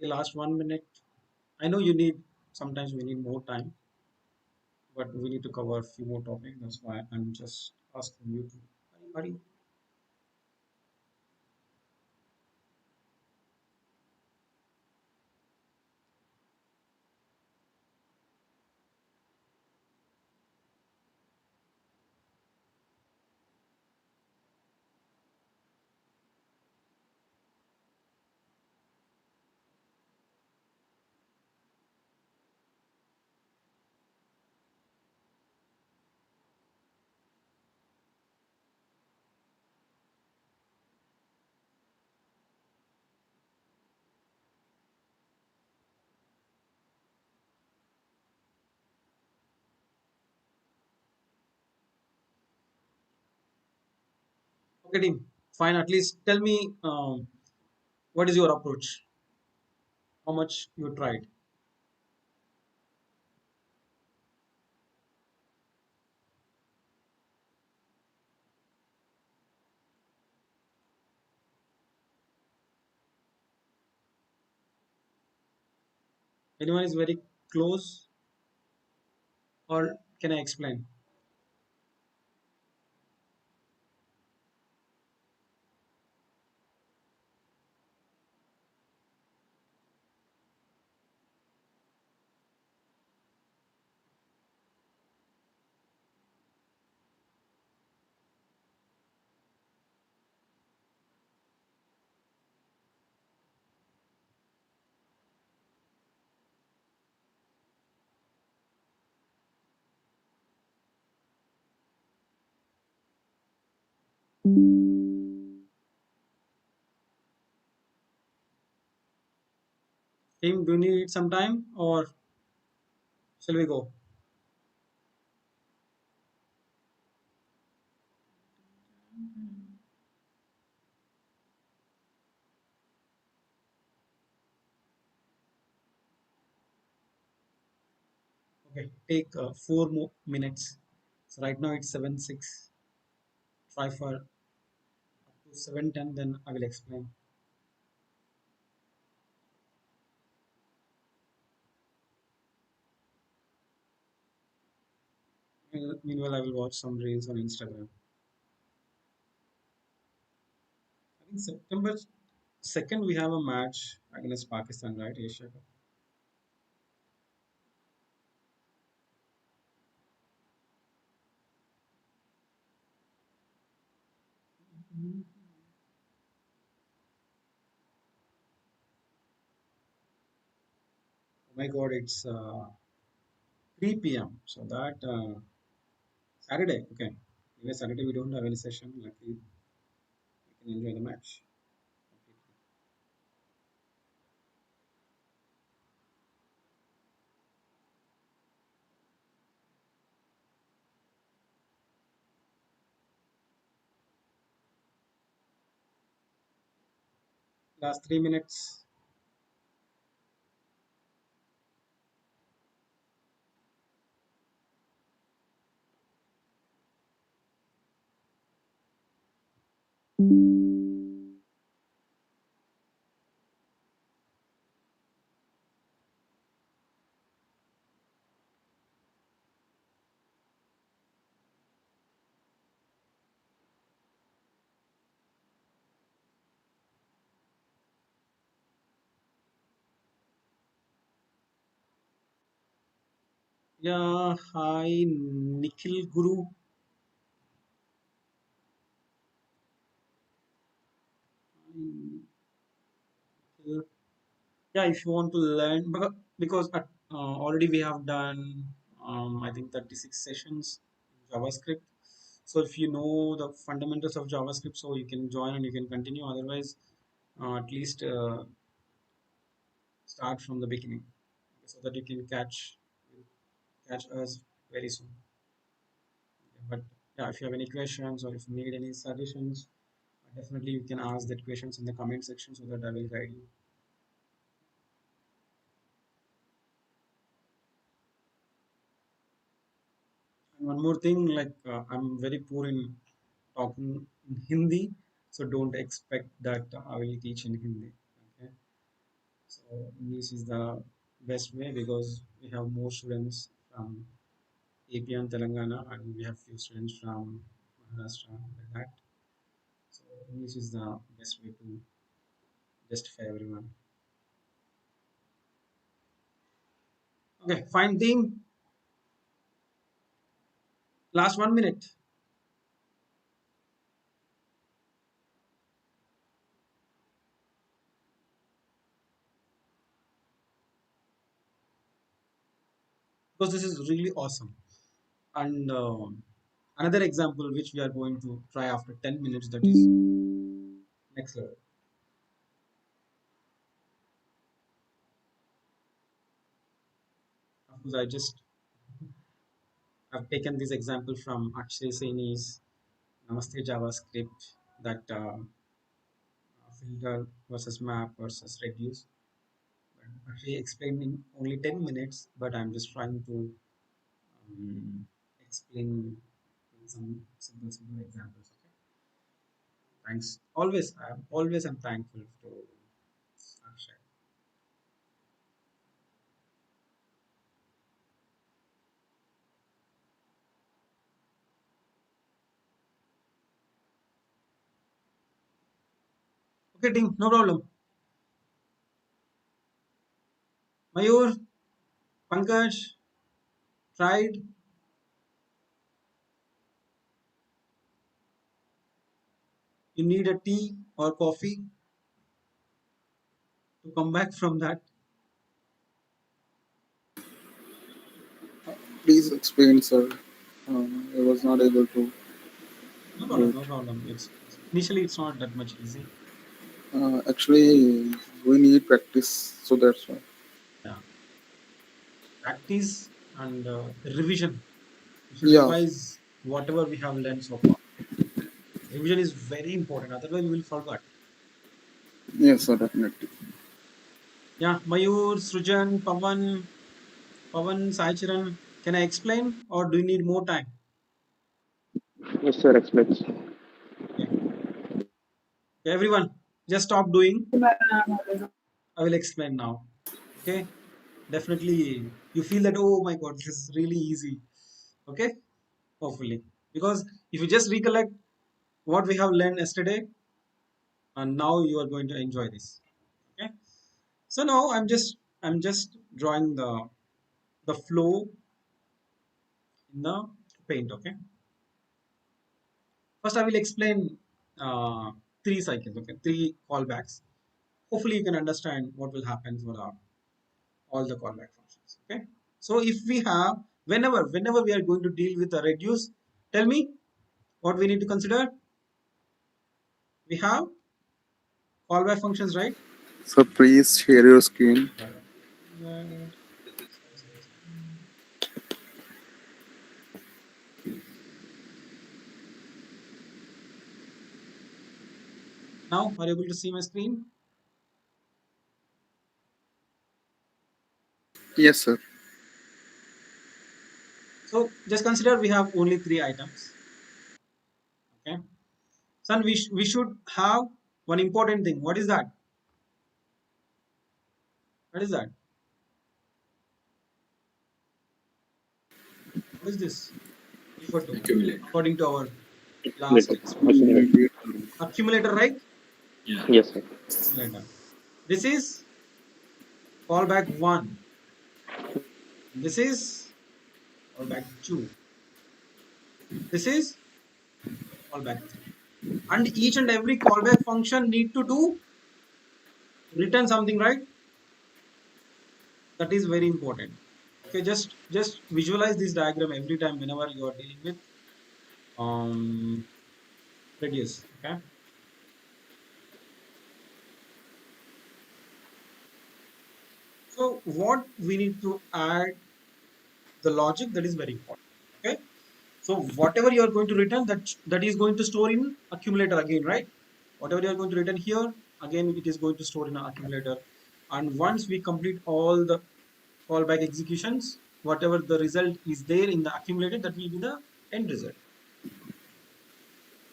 Okay, last 1 minute. I know you need sometimes we need more time, but we need to cover a few more topics. That's why I'm just asking you to hurry, hurry. Okay, team. Fine. At least tell me what is your approach? How much you tried? Anyone is very close, or can I explain? Team, do you need some time or shall we go? Okay, take 4 more minutes. So right now it's 7:06. Try for up to 7:10, then I will explain. Meanwhile, I will watch some reels on Instagram. I think September 2nd we have a match against Pakistan, right? Asia Cup. Oh my God, it's 3 p.m. So that Saturday, okay. Anyway, Saturday we don't have any session. Luckily, we can enjoy the match. Last 3 minutes. Yeah, hi Nikhil Guru. Hi, Nikhil. Yeah, if you want to learn, because already we have done, I think 36 sessions in JavaScript. So if you know the fundamentals of JavaScript, so you can join and you can continue. Otherwise, at least start from the beginning, so that you can catch us very soon. But yeah, if you have any questions or if you need any suggestions, definitely you can ask that questions in the comment section so that I will guide you. And one more thing, like I'm very poor in talking in Hindi, so don't expect that I will teach in Hindi. Okay, so English is the best way because we have more students from AP and Telangana, and we have few students from Maharashtra, like that. So English is the best way to justify everyone. Okay, fine thing. Last 1 minute. Because this is really awesome. And another example which we are going to try after 10 minutes, that is next level. Of course, I've taken this example from Akshay Saini's Namaste JavaScript, that filter versus map versus reduce. But Akshay explained in only 10 minutes, but I'm just trying to explain with some simple examples. Okay, thanks. Always I'm thankful to Akshay. Okay, team, no problem. Mayur, Pankaj, tried. You need a tea or coffee to come back from that. Please explain, sir. I was not able to. No problem, no problem. It's initially it's not that much easy. Actually, we need practice, so that's why. Yeah, practice and revision. We should Yeah, revise whatever we have learned so far. Revision is very important. Otherwise, we will forget. yes, sir, definitely. Yeah, Mayur, Srujan, Pavan, Saichiran. Can I explain, or do you need more time? Yes, sir. Explains. Okay. Okay, everyone, just stop doing. I will explain now. Okay. Definitely, you feel that oh my God, this is really easy. Okay. Hopefully, because if you just recollect what we have learned yesterday, and now you are going to enjoy this. Okay. So now I'm just drawing the flow in the paint. Okay. First, I will explain three cycles. Okay, three callbacks. Hopefully, you can understand what will happen for all the callback functions. Okay. So if we have whenever we are going to deal with a reduce, tell me what we need to consider. We have callback functions, right? So please share your screen. Right. Now, are you able to see my screen? Yes, sir. So just consider we have only three items. Okay. Son, we should have one important thing. What is that? What is that? What is this? Refer to Accumulate. according to our last Accumulator. explanation. Accumulator. Accumulator, right? Yeah. Yes, sir. Accumulator. This is callback one. This is callback two. This is callback three. And each and every callback function need to do return something, right? That is very important. Okay, just visualize this diagram every time whenever you are dealing with um reduce. Okay. So what we need to add the logic that is very important. Okay. So whatever you are going to return, that is going to store in accumulator again, right? Whatever you are going to return here, again it is going to store in an accumulator. And once we complete all the callback executions, whatever the result is there in the accumulator, that will be the end result.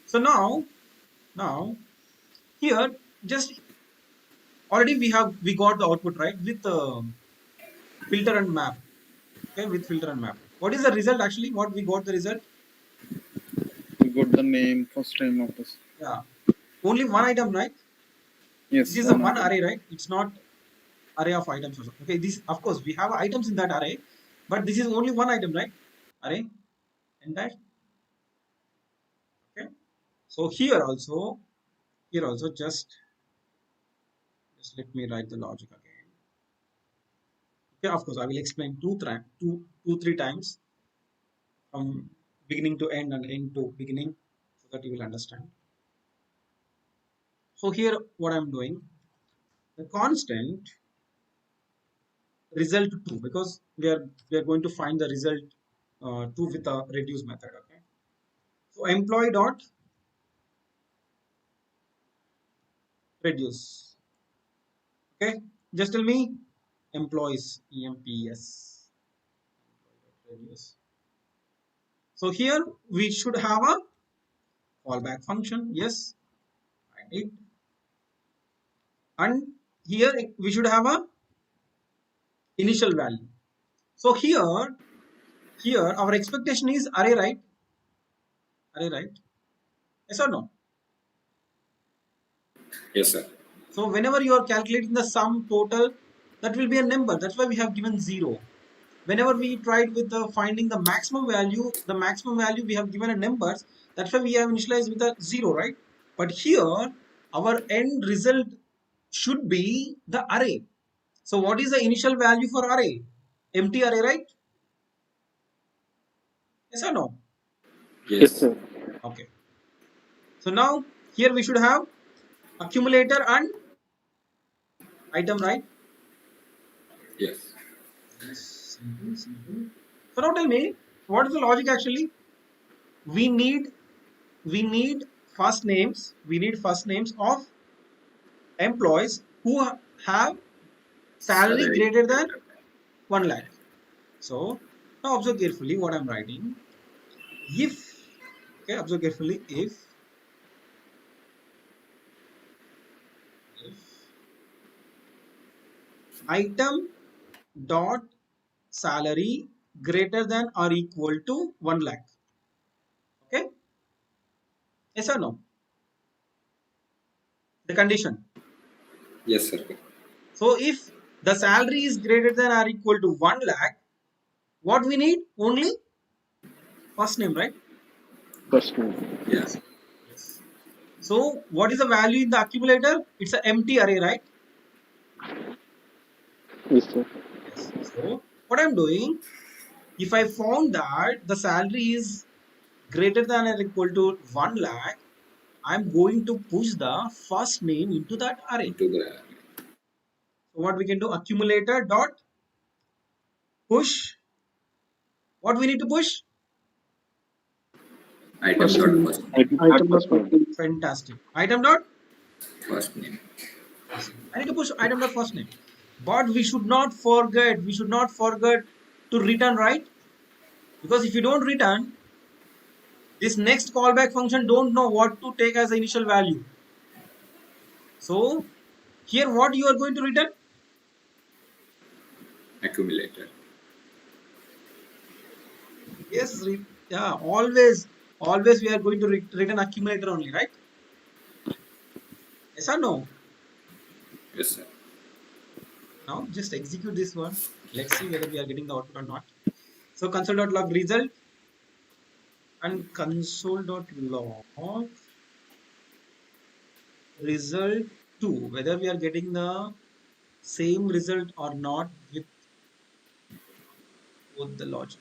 So now here just already we got the output right with filter and map. Okay, with filter and map. What is the result actually? What we got the result? We got the name, first name of this. Yeah, only one item, right? This Yes, is a one one item. array, right? It's not array of items also. Okay, this of course we have items in that array, but this is only one item, right? Array entire. Okay. So here also just let me write the logic again. Okay, of course I will explain two, three times from beginning to end and end to beginning so that you will understand. So here what I'm doing, the constant result 2 because we are going to find the result 2 with a reduce method. Okay. So employee dot reduce. Okay. Just tell me employees emps reduce. So here we should have a callback function. Yes, I did. And here we should have a initial value. So here our expectation is array, right? Array, right? Yes or no? Yes, sir. So whenever you are calculating the sum total, that will be a number. That's why we have given 0. Whenever we tried with finding the maximum value we have given a numbers. That's why we have initialized with a 0, right? But here our end result should be the array. So what is the initial value for array? Empty array, right? Yes or no? Yes, Yes. sir. Okay. So now here we should have accumulator and item, right? Yes. Yes, simple, simple. So now tell me, what is the logic actually? We need we need first names. We need first names of employees who have salary Salary greater than greater 1 lakh. So now observe carefully what I'm writing. If, okay, observe carefully, if item dot salary greater than or equal to 1 lakh. Okay, yes or no? The condition. than. Yes, sir. So if the salary is greater than or equal to 1 lakh, what we need? Only first name, right? First name. Yeah. Yes. Yes. So what is the value in the accumulator? It's an empty array, right? Yes, sir. Yes. So what I'm doing, if I found that the salary is greater than or equal to 1 lakh, I'm going to push the first name into that array. Into the So what we can do, accumulator dot push. What we need to push? item First dot name. first Item First of name. Fantastic. Item dot first name. first name. I need to push item dot first name. But we should not forget to return, right? Because if you don't return, this next callback function don't know what to take as the initial value. So here what you are going to return? Accumulator. Yes, yeah, always we are going to return accumulator only, right? Yes or no? Yes, sir. Now just execute this one. Let's see whether we are getting the output or not. So console.log result and console.log result 2, whether we are getting the same result or not with both the logic.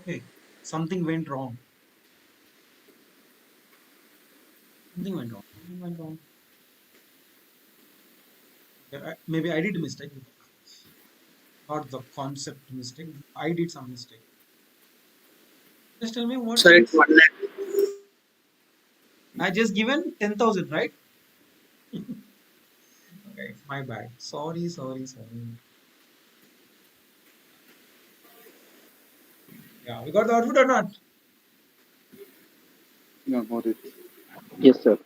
Okay, something went wrong. Something went wrong. Something went wrong. Okay, maybe I did a mistake. Not the concept mistake. I did some mistake. Just tell me what Sir, it's things. 1 lakh. I just given 10,000, right? Okay, my bad. Sorry, sorry, sorry. Yeah, we got the output or not? Yeah, got it. Yes, sir.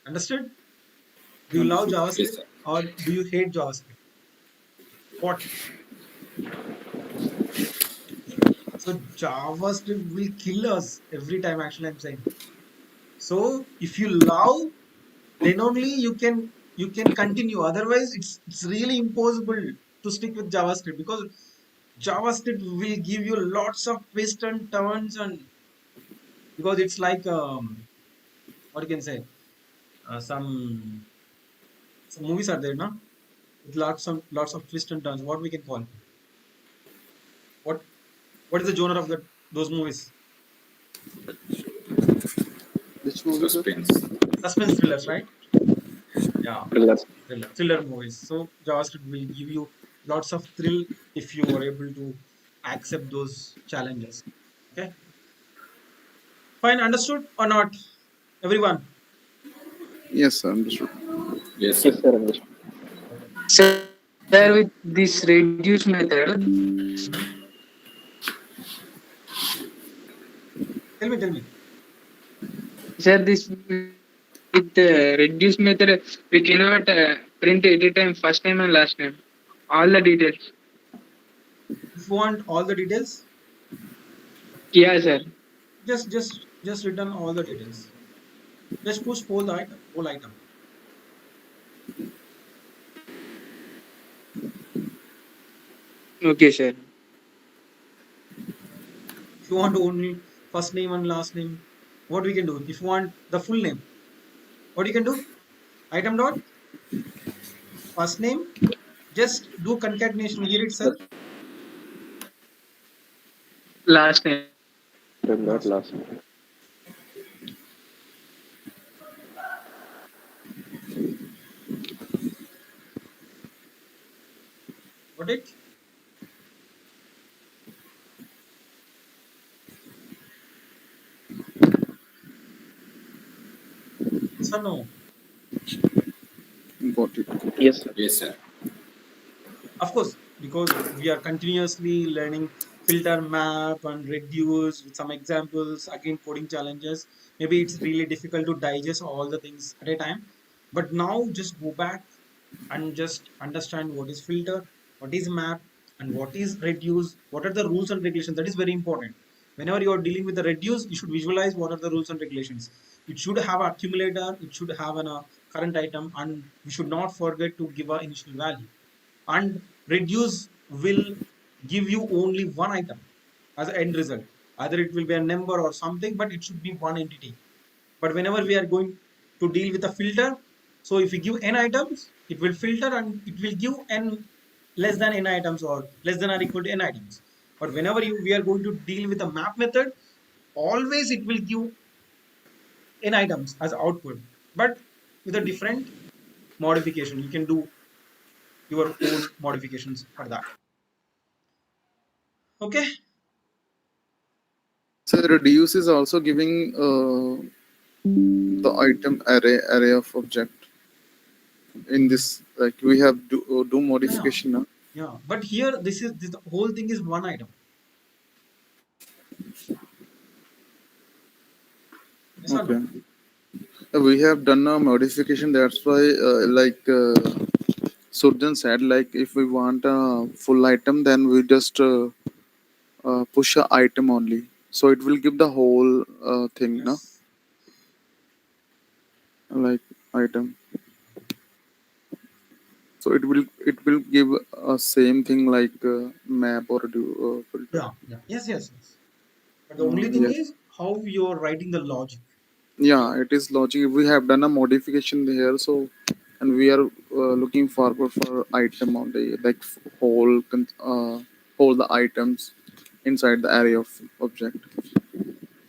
Understood? Do you love Understood. Yes, JavaScript sir. or do you hate JavaScript? What? So JavaScript will kill us every time. Actually, I'm saying. So if you love, then only you can continue. Otherwise, it's really impossible to stick with JavaScript because JavaScript will give you lots of twists and turns, and because it's like what you can say, some movies are there, no? With lots of twists and turns. What we can call, what what is the genre of those movies? Which movie, sir? Suspense. Suspense thrillers, right? Yeah, Thrillers. thriller movies. So JavaScript will give you lots of thrill if you are able to accept those challenges. Okay, fine, understood or not, everyone? Yes, sir, understood. Yes, Yes, sir. sir. Understood. Sir, with this reduce method, Mhm. Tell me. sir, this with reduce method, we cannot print at a time first name and last name, all the details. If you want all the details, Yeah, sir. just return all the details. Just push whole item. Okay, sir. If you want only first name and last name, what we can do? If you want the full name, What you can do? Item dot first name. Just do concatenation here itself. Last name. Then that Last name. last name. Got it? Yes or no? Got it. Yes, sir. Yes, sir. Of course, because we are continuously learning filter, map, and reduce with some examples, again, coding challenges. Maybe it's really difficult to digest all the things at a time. But now just go back and just understand what is filter, what is map, and what is reduce, what are the rules and regulations. That is very important. Whenever you are dealing with the reduce, you should visualize what are the rules and regulations. It should have accumulator, it should have an current item, and we should not forget to give a initial value. And reduce will give you only one item as an end result. Either it will be a number or something, but it should be one entity. But whenever we are going to deal with a filter, so if we give n items, it will filter and it will give n less than n items or less than or equal to n items. But whenever we are going to deal with a map method, always it will give n items as output, but with a different modification. You can do your own modifications for that. Okay. So reduce is also giving the item array of object in this, like we have do Yeah, modification now. yeah. But here, this the whole thing is one item. Yes or no? Okay. We have done a modification. That's why, Surjan said, like if we want a full item, then we just push a item only. So it will give the whole thing, no? Yes. Like item. So it will give a same thing like map or do filter. Yeah, yeah. Yes, yes, yes. But the only thing Yes. is how you're writing the logic. Yeah, it is logic. We have done a modification here, so and we are looking forward for item only, like whole the items inside the array of object.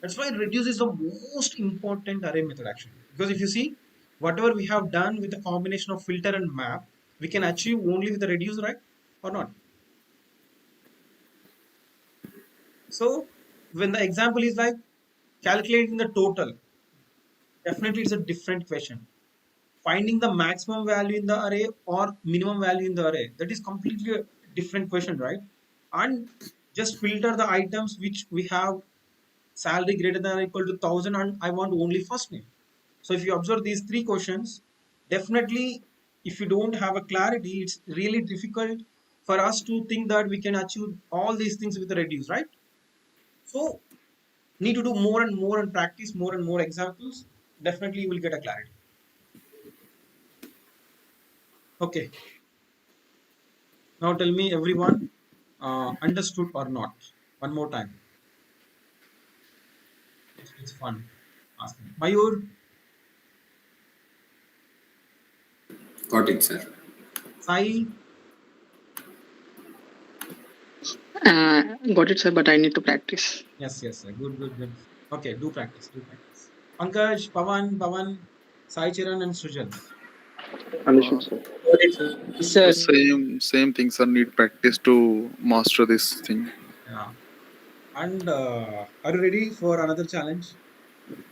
That's why reduce is the most important array method actually. Because if you see, whatever we have done with the combination of filter and map, we can achieve only with the reduce, right? Or not? So when the example is like calculating the total, definitely it's a different question. Finding the maximum value in the array or minimum value in the array, that is completely a different question, right? And just filter the items which we have salary greater than or equal to 1000 and I want only first name. So if you observe these three questions, definitely if you don't have a clarity, it's really difficult for us to think that we can achieve all these things with the reduce, right? So need to do more and more and practice more and more examples. Definitely you will get a clarity. Okay. Now tell me everyone understood or not. One more time. It's fun asking. Mayur, Got it, sir. Sai, Got it, sir, but I need to practice. yes, yes, good, good, good. Okay, do practice, do practice. Pankaj, Pavan, Sai Chiran, and Sujal. Uh, Understood, sir. Yes, sir. the same things are need practice to master this thing. Yeah. And are you ready for another challenge,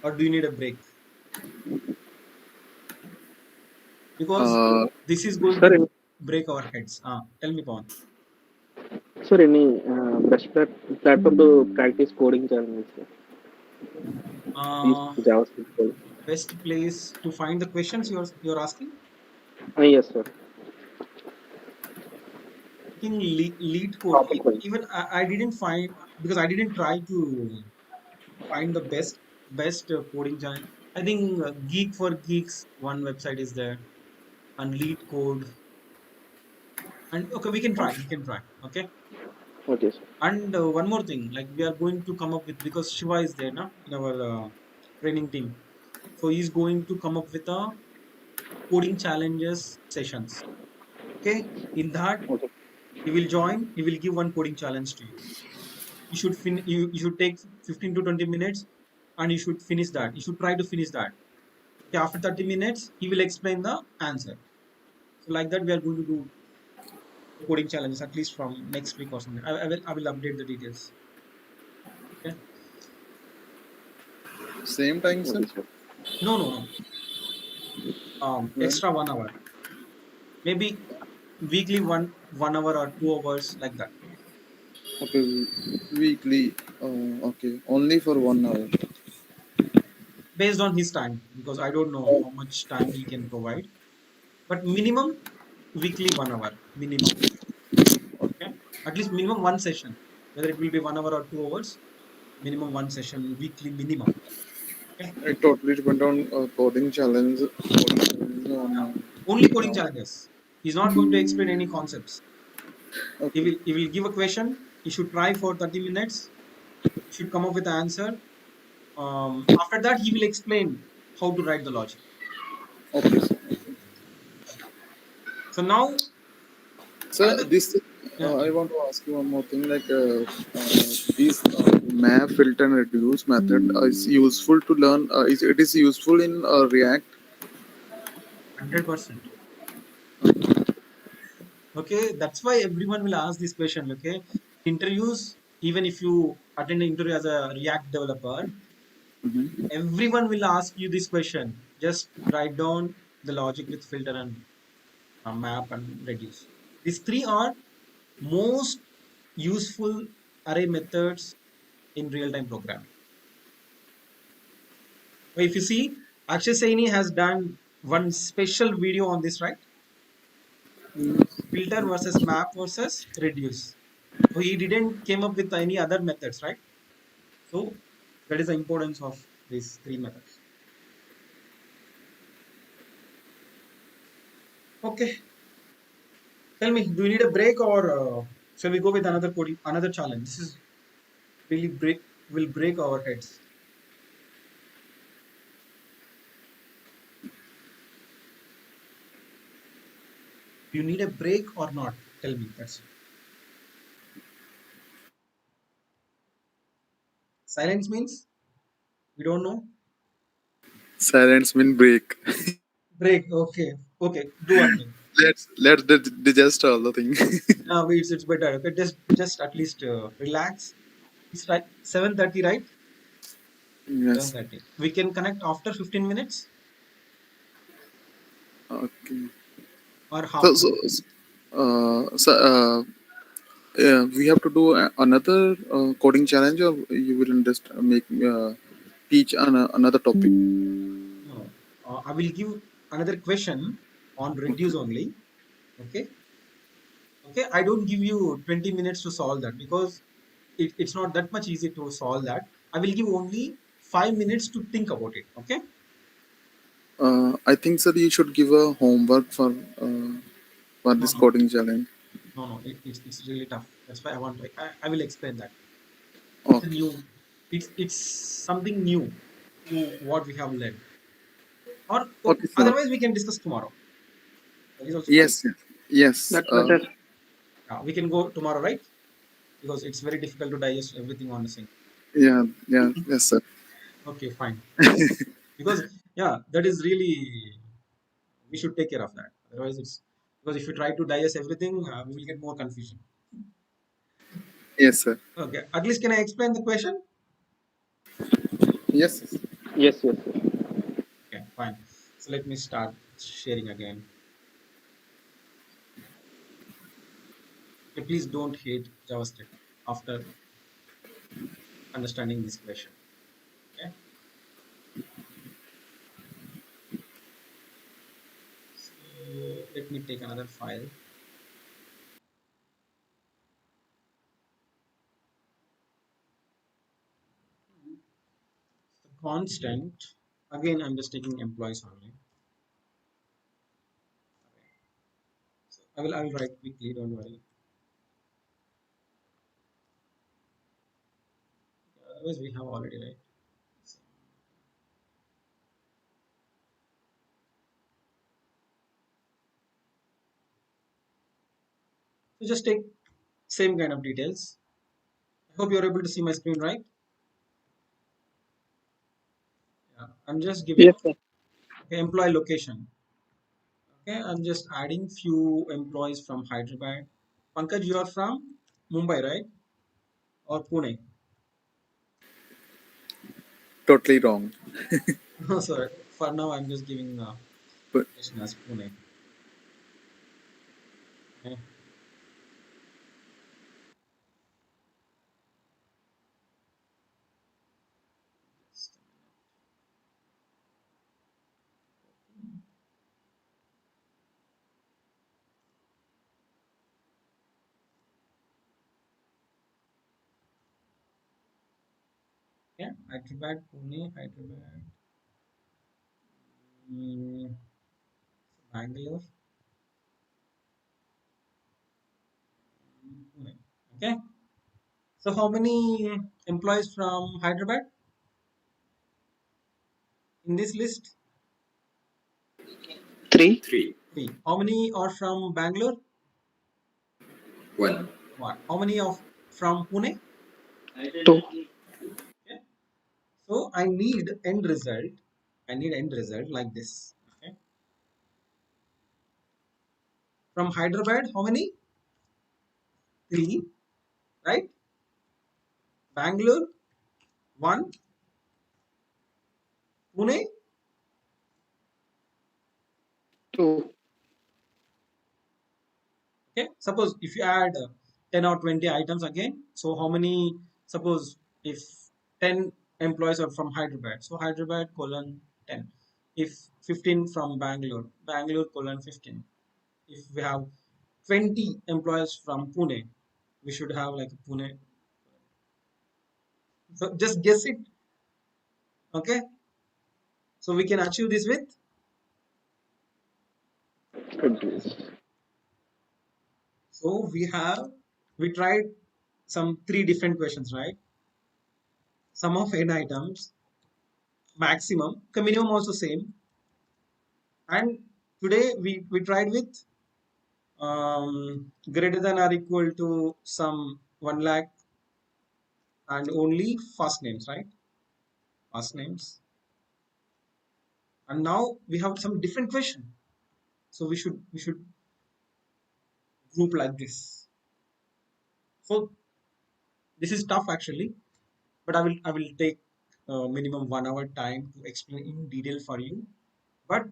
or do you need a break? Because Uh, this is going Sir, to any, break our heads. Tell me, Pavan. sir, any best platform to practice coding challenges, sir? Use Uh, JavaScript code. best place to find the questions you're asking? Yes, sir. I think lead code. Topic wise. Even I didn't find because I didn't try to find the best coding challenge. I think Geek for Geeks one website is there and lead code. And okay, we can try. We can try. Okay. Okay, sir. And one more thing, like we are going to come up with because Shiva is there now in our training team. So he's going to come up with a coding challenges sessions. Okay, in that Okay. he will join. He will give one coding challenge to you. You should take 15 to 20 minutes, and you should finish that. You should try to finish that. Okay, after 30 minutes, he will explain the answer. So like that, we are going to do the coding challenges at least from next week or something. I will update the details. Okay. Same time, sir. Okay, sir. No, no, no. Well, Extra 1 hour. Maybe weekly 1 hour or 2 hours like that. okay, weekly. Okay, only for 1 hour. Based on his time, because I don't know how much time he can provide. But minimum weekly 1 hour. Minimum. Okay. At least minimum one session. Whether it will be 1 hour or 2 hours, minimum one session weekly minimum. Okay. It totally depends on coding challenge. Coding challenge on. Yeah. Only coding Uh, challenges. He's not going to explain any concepts. He okay, will he will give a question. You should try for 30 minutes. You should come up with the answer. After that, he will explain how to write the logic. okay, sir. So now So another this, yeah, I want to ask you one more thing. Like this map filter and reduce method is useful to learn. It is useful in React. 100%. Okay, that's why everyone will ask this question. Okay, interviews, even if you attend an interview as a React developer, Mhm. everyone will ask you this question. Just write down the logic with filter and map and reduce. These three are most useful array methods in real-time programming. So if you see, Akshay Saini has done one special video on this, right? Filter versus map versus reduce. So he didn't came up with any other methods, right? So that is the importance of these three methods. Okay, tell me, do you need a break or shall we go with another coding, another challenge? This is really will break our heads. Do you need a break or not? Tell me. That's it. Silence means we don't know. Silence mean break. Break. Okay. Okay. Do one thing. Let's digest all the thing. It's better. Okay. Just at least relax. It's right. 7:30, right? Yes. 7:30. We can connect after 15 minutes Okay. or So half so, an hour. so yeah, we have to do another coding challenge, or you will just make teach another topic. No. I will give another question on reduce Okay. only. Okay. Okay. I don't give you 20 minutes to solve that because it's not that much easy to solve that. I will give only 5 minutes to think about it. Okay. I think that you should give a homework for No, this no, coding challenge. no, no. It's really tough. That's why I want to. I will explain that. It's a Okay. new. It's something new to what we have learned. Or Okay, sir. otherwise we can discuss tomorrow. That is also fine. Yes. Yes. Yes. That's better. We can go tomorrow, right? Because it's very difficult to digest everything on the same. Yeah. Yeah. Yes, sir. Okay, fine. Because yeah, that is really we should take care of that. Otherwise, it's because if you try to digest everything, we will get more confusion. Yes, sir. Okay, at least can I explain the question? Yes. Yes. Yes, yes, yes. Okay, fine. So let me start sharing again. Okay, please don't hate JavaScript after understanding this question. Okay, so let me take another file. The constant. Again, I'm just taking employees only. So I will write quickly. Don't worry. Otherwise, we have already right. So just take same kind of details. I hope you're able to see my screen, right? Yeah. I'm just giving Yes, sir. okay, employee location. Okay, I'm just adding few employees from Hyderabad. Pankaj, you are from Mumbai, right? Or Pune? Totally wrong. No, sorry. For now, I'm just giving But location as Pune. Okay. Just a minute. Yeah, Hyderabad, Pune, Hyderabad, mm, Bangalore, Pune. Okay. So how many employees from Hyderabad in this list? Three, Three. Three. How many are from Bangalore? One. One. How many of from Pune? two, Okay. So I need end result. I need end result like this. Okay. From Hyderabad, how many? Three, right? Bangalore, one. Pune, two, okay. Suppose if you add 10 or 20 items again, so how many? Suppose if 10 employees are from Hyderabad, so Hyderabad colon 10. If 15 from Bangalore, Bangalore colon 15. If we have 20 employees from Pune, we should have like Pune. So just guess it, okay? So we can achieve this with. 20. So we tried some three different questions, right? Sum of n items, maximum, okay, minimum also same. And today we tried with greater than or equal to some 1 lakh and only first names, right? First names. And now we have some different question. So we should group like this. So this is tough actually, but I will take minimum 1 hour time to explain in detail for you. But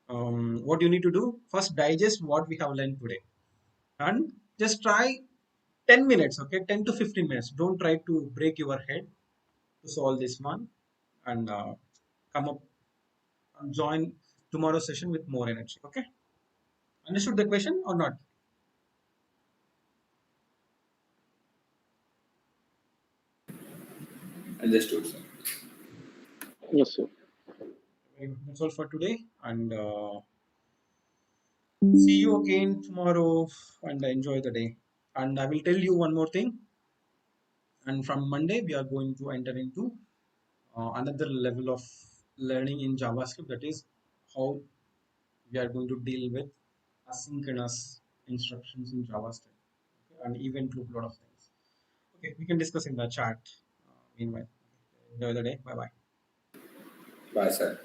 what you need to do first digest what we have learned today and just try 10 minutes, okay, 10 to 15 minutes. Don't try to break your head to solve this one and come up and join tomorrow's session with more energy. Okay, understood the question or not? Understood, sir. Yes, sir. Very good. That's all for today and see you again tomorrow and enjoy the day. And I will tell you one more thing. And from Monday, we are going to enter into another level of learning in JavaScript. That is how we are going to deal with asynchronous instructions in JavaScript, okay, and event loop, lot of things. Okay, we can discuss in the chat. Meanwhile, enjoy the day. Bye bye. Bye, sir.